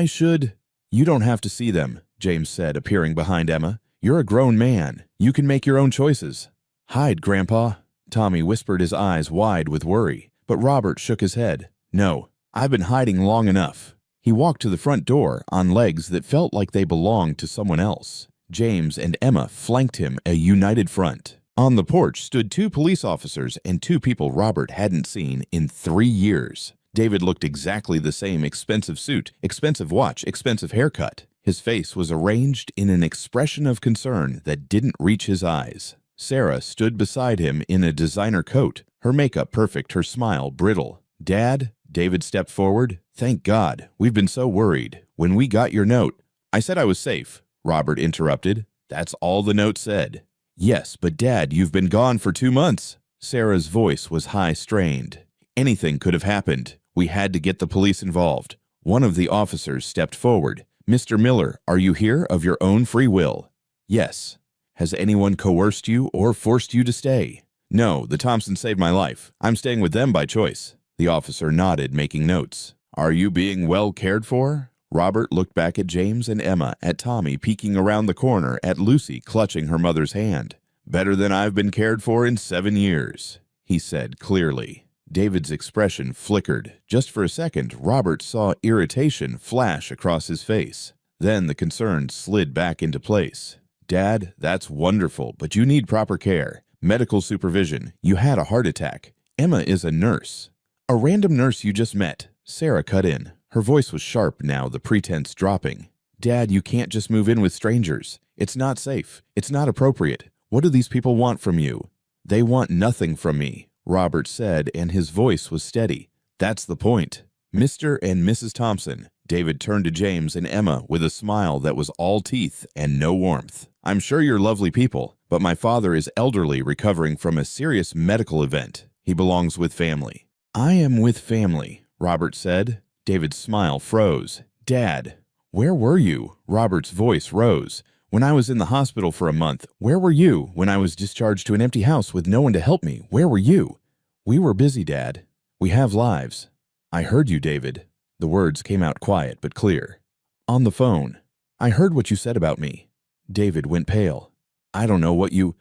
should." "You don't have to see them," James said, appearing behind Emma. "You're a grown man. You can make your own choices." "Hide, Grandpa." Tommy whispered, his eyes wide with worry. But Robert shook his head. "No, I've been hiding long enough." He walked to the front door on legs that felt like they belonged to someone else. James and Emma flanked him, a united front. On the porch stood 2 police officers and 2 people Robert hadn't seen in 3 years. David looked exactly the same: expensive suit, expensive watch, expensive haircut. His face was arranged in an expression of concern that didn't reach his eyes. Sarah stood beside him in a designer coat, her makeup perfect, her smile brittle. "Dad," David stepped forward, "thank God. We've been so worried. When we got your note—" "I said I was safe," Robert interrupted. "That's all the note said." "Yes, but Dad, you've been gone for 2 months." Sarah's voice was high-strained. "Anything could have happened. We had to get the police involved." One of the officers stepped forward. "Mr. Miller, are you here of your own free will?" "Yes." "Has anyone coerced you or forced you to stay?" "No, the Thompsons saved my life. I'm staying with them by choice." The officer nodded, making notes. "Are you being well cared for?" Robert looked back at James and Emma, at Tommy peeking around the corner, at Lucy clutching her mother's hand. "Better than I've been cared for in 7 years," he said clearly. David's expression flickered. Just for a second, Robert saw irritation flash across his face. Then the concern slid back into place. "Dad, that's wonderful, but you need proper care. Medical supervision. You had a heart attack. Emma is a nurse." "A random nurse you just met," Sarah cut in. Her voice was sharp now, the pretense dropping. "Dad, you can't just move in with strangers. It's not safe. It's not appropriate. What do these people want from you?" "They want nothing from me," Robert said, and his voice was steady. "That's the point. Mr. and Mrs. Thompson." David turned to James and Emma with a smile that was all teeth and no warmth. "I'm sure you're lovely people, but my father is elderly, recovering from a serious medical event. He belongs with family." "I am with family," Robert said. David's smile froze. "Dad, where were you?" Robert's voice rose. "When I was in the hospital for a month, where were you? When I was discharged to an empty house with no one to help me, where were you?" "We were busy, Dad. We have lives." "I heard you, David." The words came out quiet but clear. "On the phone. I heard what you said about me." David went pale. "I don't know what you—"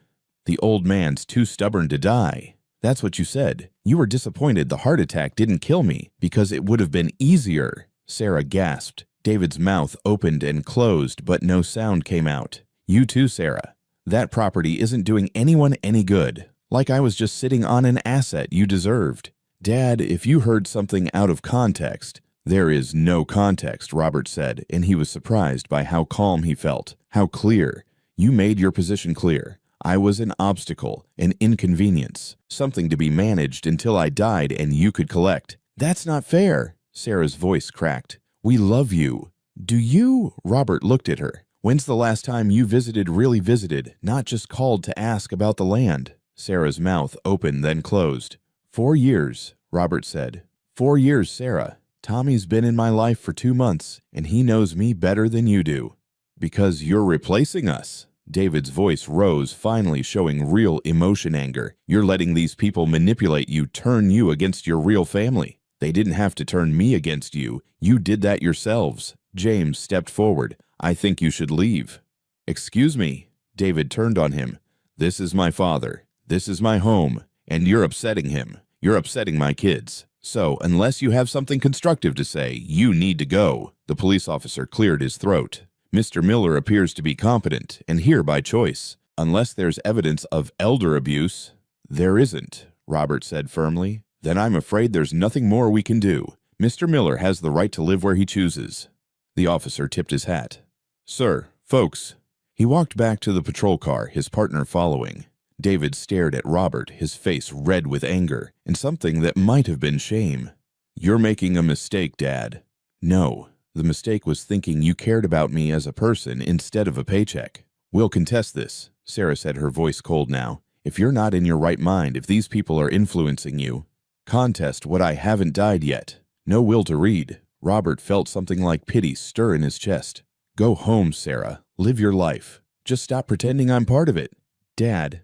"The old man's too stubborn to die. That's what you said. You were disappointed the heart attack didn't kill me because it would have been easier." Sarah gasped. David's mouth opened and closed, but no sound came out. "You too, Sarah. That property isn't doing anyone any good. Like I was just sitting on an asset you deserved." "Dad, if you heard something out of context—" "There is no context," Robert said, and he was surprised by how calm he felt, how clear. "You made your position clear. I was an obstacle, an inconvenience, something to be managed until I died and you could collect." "That's not fair." Sarah's voice cracked. "We love you." "Do you?" Robert looked at her. "When's the last time you really visited, not just called to ask about the land?" Sarah's mouth opened, then closed. 4 years, Robert said. 4 years, Sarah. Tommy's been in my life for 2 months, and he knows me better than you do." "Because you're replacing us." David's voice rose, finally showing real emotion, anger. "You're letting these people manipulate you, turn you against your real family. They didn't have to turn me against you. You did that yourselves." James stepped forward. "I think you should leave." "Excuse me." David turned on him. "This is my father. This is my home, and you're upsetting him. You're upsetting my kids. So, unless you have something constructive to say, you need to go." The police officer cleared his throat. "Mr. Miller appears to be competent, and here by choice. Unless there's evidence of elder abuse—" "There isn't," Robert said firmly. "Then I'm afraid there's nothing more we can do. Mr. Miller has the right to live where he chooses." The officer tipped his hat. "Sir, folks." He walked back to the patrol car, his partner following. David stared at Robert, his face red with anger, and something that might have been shame. "You're making a mistake, Dad." "No, the mistake was thinking you cared about me as a person instead of a paycheck." "We'll contest this," Sarah said, her voice cold now. "If you're not in your right mind, if these people are influencing you, contest what I haven't died yet." No will to read. Robert felt something like pity stir in his chest. "Go home, Sarah. Live your life. Just stop pretending I'm part of it." "Dad,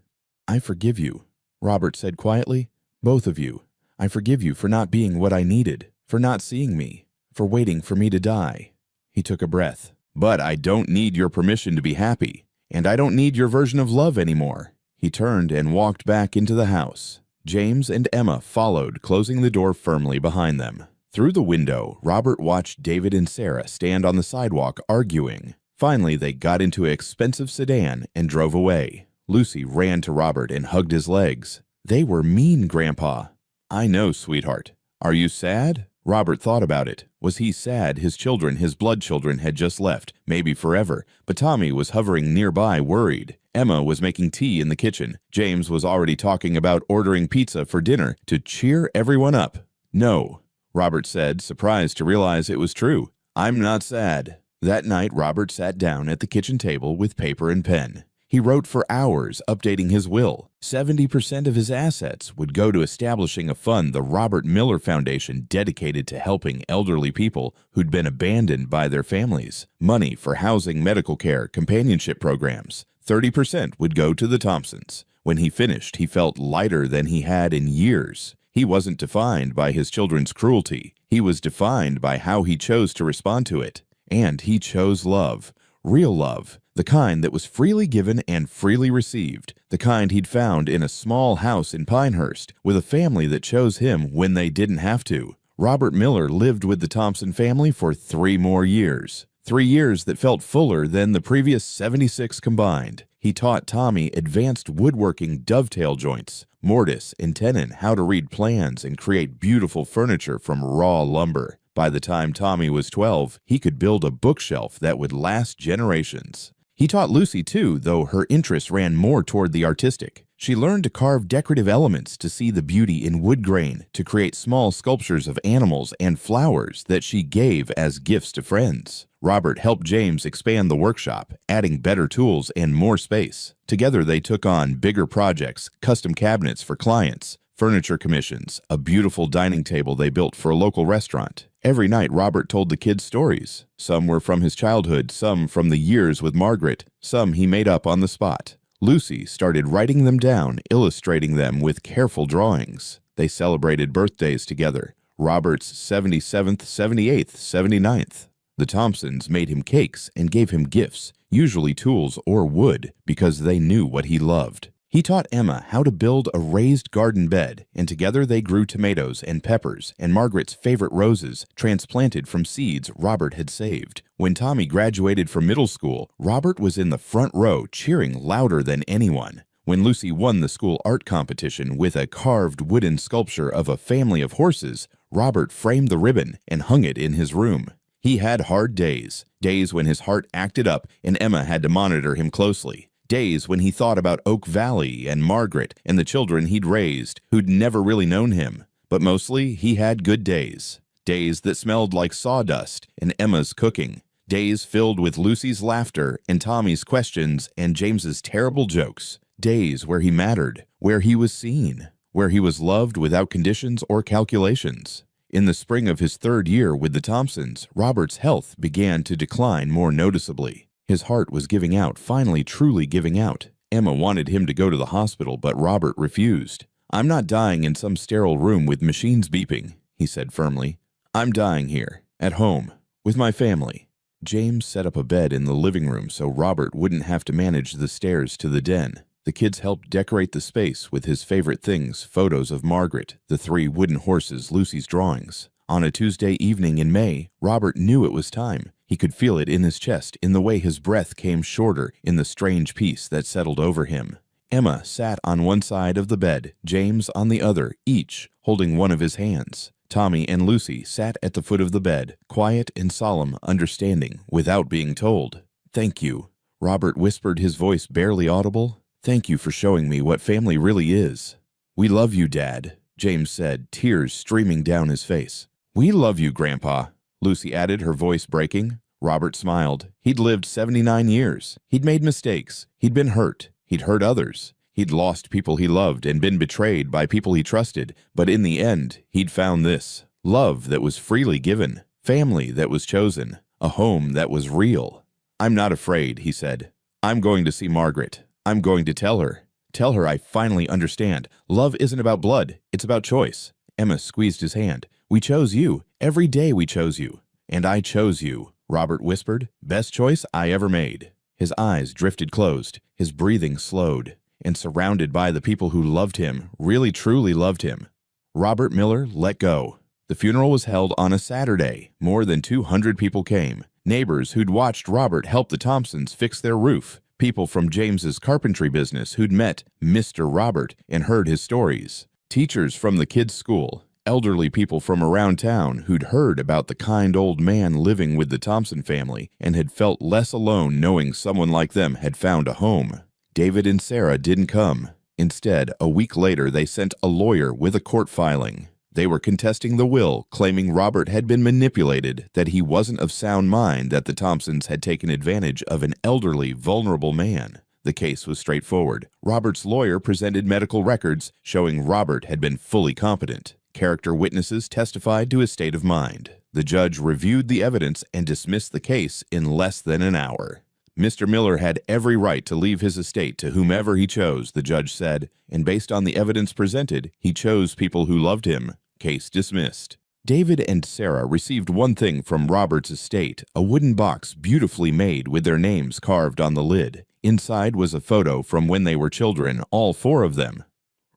I forgive you," Robert said quietly. "Both of you. I forgive you for not being what I needed, for not seeing me, for waiting for me to die." He took a breath. "But I don't need your permission to be happy, and I don't need your version of love anymore." He turned and walked back into the house. James and Emma followed, closing the door firmly behind them. Through the window, Robert watched David and Sarah stand on the sidewalk arguing. Finally, they got into an expensive sedan and drove away. Lucy ran to Robert and hugged his legs. "They were mean, Grandpa." "I know, sweetheart. Are you sad?" Robert thought about it. Was he sad his children, his blood children, had just left, maybe forever? But Tommy was hovering nearby, worried. Emma was making tea in the kitchen. James was already talking about ordering pizza for dinner to cheer everyone up. "No," Robert said, surprised to realize it was true. "I'm not sad." That night, Robert sat down at the kitchen table with paper and pen. He wrote for hours, updating his will. 70% of his assets would go to establishing a fund, the Robert Miller Foundation, dedicated to helping elderly people who'd been abandoned by their families. Money for housing, medical care, companionship programs. 30% would go to the Thompsons. When he finished, he felt lighter than he had in years. He wasn't defined by his children's cruelty. He was defined by how he chose to respond to it. And he chose love. Real love. The kind that was freely given and freely received. The kind he'd found in a small house in Pinehurst with a family that chose him when they didn't have to. Robert Miller lived with the Thompson family for 3 more years. 3 years that felt fuller than the previous 76 combined. He taught Tommy advanced woodworking dovetail joints, mortise and tenon, how to read plans and create beautiful furniture from raw lumber. By the time Tommy was 12, he could build a bookshelf that would last generations. He taught Lucy too, though her interests ran more toward the artistic. She learned to carve decorative elements, to see the beauty in wood grain, to create small sculptures of animals and flowers that she gave as gifts to friends. Robert helped James expand the workshop, adding better tools and more space. Together they took on bigger projects, custom cabinets for clients, furniture commissions, a beautiful dining table they built for a local restaurant. Every night Robert told the kids stories. Some were from his childhood, some from the years with Margaret, some he made up on the spot. Lucy started writing them down, illustrating them with careful drawings. They celebrated birthdays together, Robert's 77th, 78th, 79th. The Thompsons made him cakes and gave him gifts, usually tools or wood, because they knew what he loved. He taught Emma how to build a raised garden bed, and together they grew tomatoes and peppers and Margaret's favorite roses, transplanted from seeds Robert had saved. When Tommy graduated from middle school, Robert was in the front row cheering louder than anyone. When Lucy won the school art competition with a carved wooden sculpture of a family of horses, Robert framed the ribbon and hung it in his room. He had hard days, days when his heart acted up and Emma had to monitor him closely. Days when he thought about Oak Valley and Margaret and the children he'd raised who'd never really known him. But mostly, he had good days. Days that smelled like sawdust and Emma's cooking. Days filled with Lucy's laughter and Tommy's questions and James's terrible jokes. Days where he mattered, where he was seen, where he was loved without conditions or calculations. In the spring of his 3rd year with the Thompsons, Robert's health began to decline more noticeably. His heart was giving out, finally truly giving out. Emma wanted him to go to the hospital, but Robert refused. "I'm not dying in some sterile room with machines beeping," he said firmly. "I'm dying here, at home, with my family." James set up a bed in the living room so Robert wouldn't have to manage the stairs to the den. The kids helped decorate the space with his favorite things, photos of Margaret, the 3 wooden horses, Lucy's drawings. On a Tuesday evening in May, Robert knew it was time. He could feel it in his chest, in the way his breath came shorter, in the strange peace that settled over him. Emma sat on one side of the bed, James on the other, each holding one of his hands. Tommy and Lucy sat at the foot of the bed, quiet and solemn, understanding, without being told. "Thank you," Robert whispered, his voice barely audible. "Thank you for showing me what family really is." "We love you, Dad," James said, tears streaming down his face. "We love you, Grandpa," Lucy added, her voice breaking. Robert smiled. He'd lived 79 years. He'd made mistakes. He'd been hurt. He'd hurt others. He'd lost people he loved and been betrayed by people he trusted. But in the end, he'd found this: love that was freely given, family that was chosen, a home that was real. "I'm not afraid," he said. "I'm going to see Margaret. I'm going to tell her. Tell her I finally understand. Love isn't about blood. It's about choice." Emma squeezed his hand. "We chose you. Every day we chose you." "And I chose you," Robert whispered. "Best choice I ever made." His eyes drifted closed. His breathing slowed. And surrounded by the people who loved him, really truly loved him. Robert Miller let go. The funeral was held on a Saturday. More than 200 people came. Neighbors who'd watched Robert help the Thompsons fix their roof. People from James's carpentry business who'd met Mr. Robert and heard his stories. Teachers from the kids' school. Elderly people from around town who'd heard about the kind old man living with the Thompson family and had felt less alone knowing someone like them had found a home. David and Sarah didn't come. Instead, a week later, they sent a lawyer with a court filing. They were contesting the will, claiming Robert had been manipulated, that he wasn't of sound mind, that the Thompsons had taken advantage of an elderly, vulnerable man. The case was straightforward. Robert's lawyer presented medical records showing Robert had been fully competent. Character witnesses testified to his state of mind. The judge reviewed the evidence and dismissed the case in less than an hour. Mr. Miller had every right to leave his estate to whomever he chose, the judge said, and based on the evidence presented, he chose people who loved him. Case dismissed. David and Sarah received one thing from Robert's estate, a wooden box beautifully made with their names carved on the lid. Inside was a photo from when they were children, all 4 of them.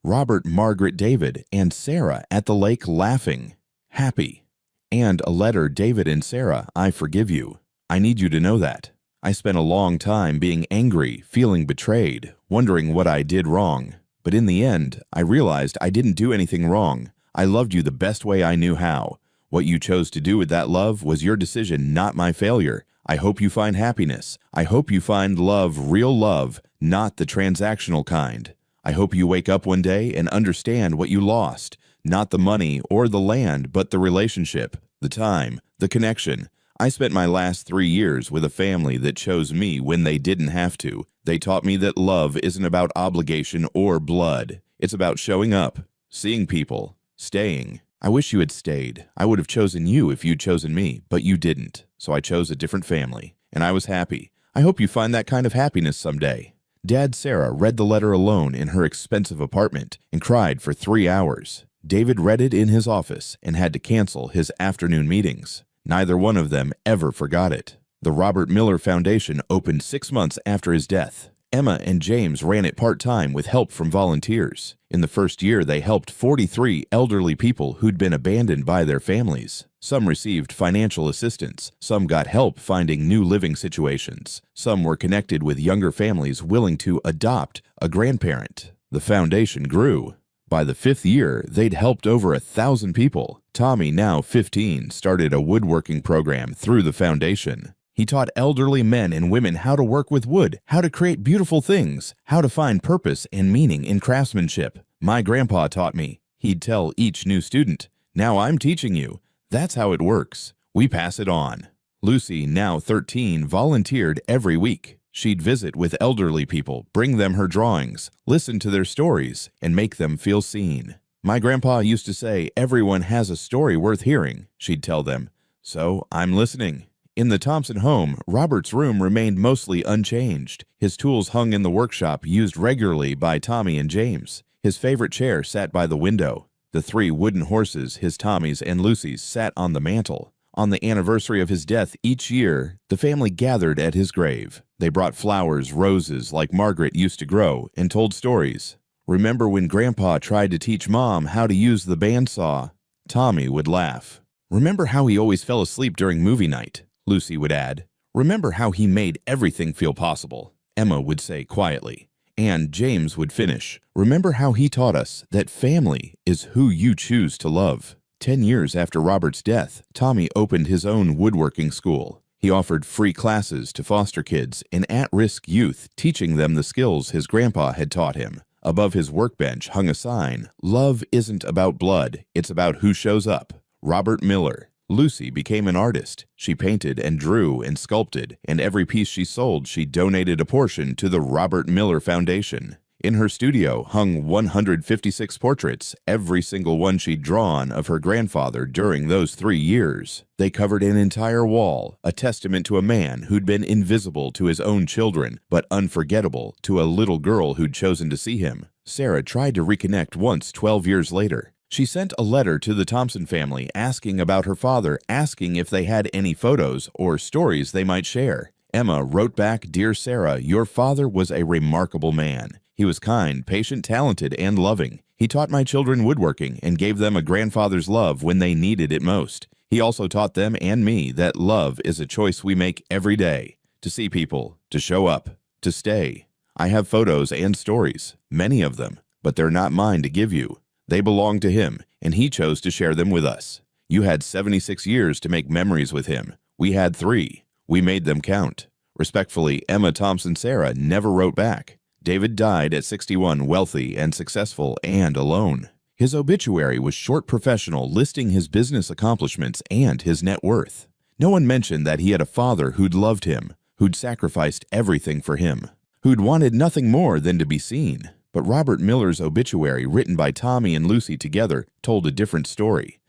Robert, Margaret, David, and Sarah at the lake laughing, happy. And a letter: "David and Sarah, I forgive you. I need you to know that. I spent a long time being angry, feeling betrayed, wondering what I did wrong. But in the end, I realized I didn't do anything wrong. I loved you the best way I knew how. What you chose to do with that love was your decision, not my failure. I hope you find happiness. I hope you find love, real love, not the transactional kind. I hope you wake up one day and understand what you lost, not the money or the land, but the relationship, the time, the connection. I spent my last 3 years with a family that chose me when they didn't have to. They taught me that love isn't about obligation or blood. It's about showing up, seeing people, staying. I wish you had stayed. I would have chosen you if you'd chosen me, but you didn't. So I chose a different family, and I was happy. I hope you find that kind of happiness someday." Dad Sarah read the letter alone in her expensive apartment and cried for 3 hours. David read it in his office and had to cancel his afternoon meetings. Neither one of them ever forgot it. The Robert Miller Foundation opened 6 months after his death. Emma and James ran it part-time with help from volunteers. In the first year, they helped 43 elderly people who'd been abandoned by their families. Some received financial assistance. Some got help finding new living situations. Some were connected with younger families willing to adopt a grandparent. The foundation grew. By the 5th year, they'd helped over 1,000 people. Tommy, now 15, started a woodworking program through the foundation. He taught elderly men and women how to work with wood, how to create beautiful things, how to find purpose and meaning in craftsmanship. "My grandpa taught me," he'd tell each new student. "Now I'm teaching you. That's how it works. We pass it on." Lucy, now 13, volunteered every week. She'd visit with elderly people, bring them her drawings, listen to their stories, and make them feel seen. "My grandpa used to say, 'Everyone has a story worth hearing,'" she'd tell them. "So I'm listening." In the Thompson home, Robert's room remained mostly unchanged. His tools hung in the workshop, used regularly by Tommy and James. His favorite chair sat by the window. The 3 wooden horses, his Tommy's and Lucy's, sat on the mantel. On the anniversary of his death each year, the family gathered at his grave. They brought flowers, roses like Margaret used to grow, and told stories. Remember when Grandpa tried to teach Mom how to use the bandsaw? Tommy would laugh. Remember how he always fell asleep during movie night? Lucy would add. Remember how he made everything feel possible? Emma would say quietly. And James would finish. Remember how he taught us that family is who you choose to love? 10 years after Robert's death, Tommy opened his own woodworking school. He offered free classes to foster kids and at-risk youth, teaching them the skills his grandpa had taught him. Above his workbench hung a sign, "Love isn't about blood, it's about who shows up." Robert Miller. Lucy became an artist. She painted and drew and sculpted, and every piece she sold, she donated a portion to the Robert Miller Foundation. In her studio hung 156 portraits, every single one she'd drawn of her grandfather during those 3 years. They covered an entire wall, a testament to a man who'd been invisible to his own children, but unforgettable to a little girl who'd chosen to see him. Sarah tried to reconnect once 12 years later. She sent a letter to the Thompson family asking about her father, asking if they had any photos or stories they might share. Emma wrote back, "Dear Sarah, your father was a remarkable man. He was kind, patient, talented, and loving. He taught my children woodworking and gave them a grandfather's love when they needed it most. He also taught them and me that love is a choice we make every day. To see people, to show up, to stay. I have photos and stories, many of them, but they're not mine to give you. They belong to him, and he chose to share them with us. You had 76 years to make memories with him. We had 3. We made them count." Respectfully, Emma Thompson Sarah never wrote back. David died at 61, wealthy and successful and alone. His obituary was short, professional, listing his business accomplishments and his net worth. No one mentioned that he had a father who'd loved him, who'd sacrificed everything for him, who'd wanted nothing more than to be seen. But Robert Miller's obituary, written by Tommy and Lucy together, told a different story.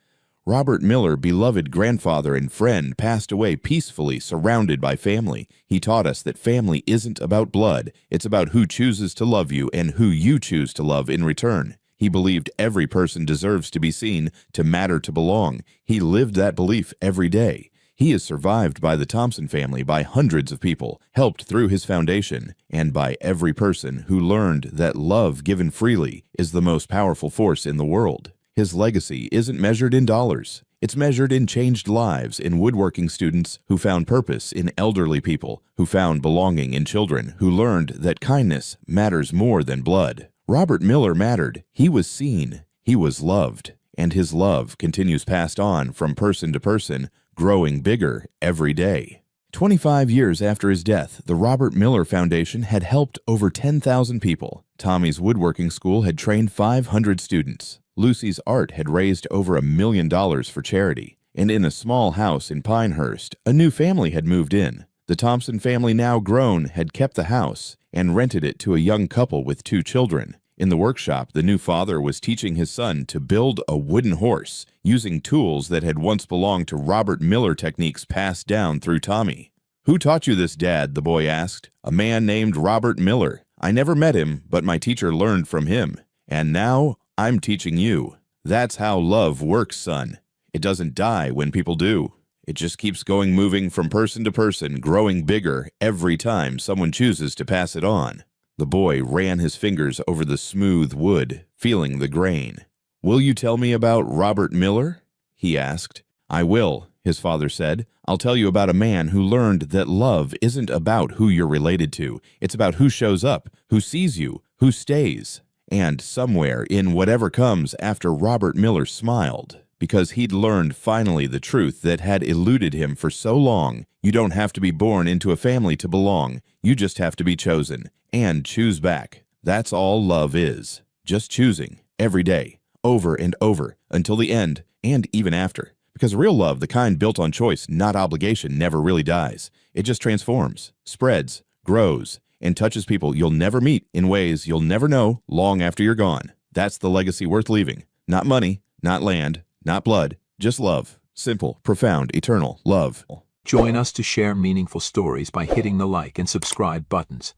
Robert Miller, beloved grandfather and friend, passed away peacefully, surrounded by family. He taught us that family isn't about blood, it's about who chooses to love you and who you choose to love in return. He believed every person deserves to be seen, to matter, to belong. He lived that belief every day. He is survived by the Thompson family, by hundreds of people, helped through his foundation, and by every person who learned that love given freely is the most powerful force in the world. His legacy isn't measured in dollars. It's measured in changed lives, in woodworking students who found purpose, in elderly people who found belonging, in children who learned that kindness matters more than blood. Robert Miller mattered. He was seen. He was loved. And his love continues passed on from person to person, growing bigger every day. 25 years after his death, the Robert Miller Foundation had helped over 10,000 people. Tommy's woodworking school had trained 500 students. Lucy's art had raised over $1 million for charity. And in a small house in Pinehurst, a new family had moved in. The Thompson family, now grown, had kept the house and rented it to a young couple with 2 children. In the workshop, the new father was teaching his son to build a wooden horse, using tools that had once belonged to Robert Miller, techniques passed down through Tommy. "Who taught you this, Dad?" the boy asked. "A man named Robert Miller. I never met him, but my teacher learned from him. And now I'm teaching you. That's how love works, son. It doesn't die when people do. It just keeps going, moving from person to person, growing bigger every time someone chooses to pass it on." The boy ran his fingers over the smooth wood, feeling the grain. "Will you tell me about Robert Miller?" he asked. "I will," his father said. "I'll tell you about a man who learned that love isn't about who you're related to. It's about who shows up, who sees you, who stays." And somewhere in whatever comes after, Robert Miller smiled, because he'd learned finally the truth that had eluded him for so long. You don't have to be born into a family to belong. You just have to be chosen and choose back. That's all love is. Just choosing every day, over and over, until the end and even after. Because real love, the kind built on choice, not obligation, never really dies. It just transforms, spreads, grows, and touches people you'll never meet in ways you'll never know long after you're gone. That's the legacy worth leaving. Not money, not land, not blood, just love. Simple, profound, eternal love. Join us to share meaningful stories by hitting the like and subscribe buttons.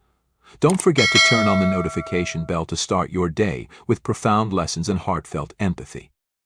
Don't forget to turn on the notification bell to start your day with profound lessons and heartfelt empathy.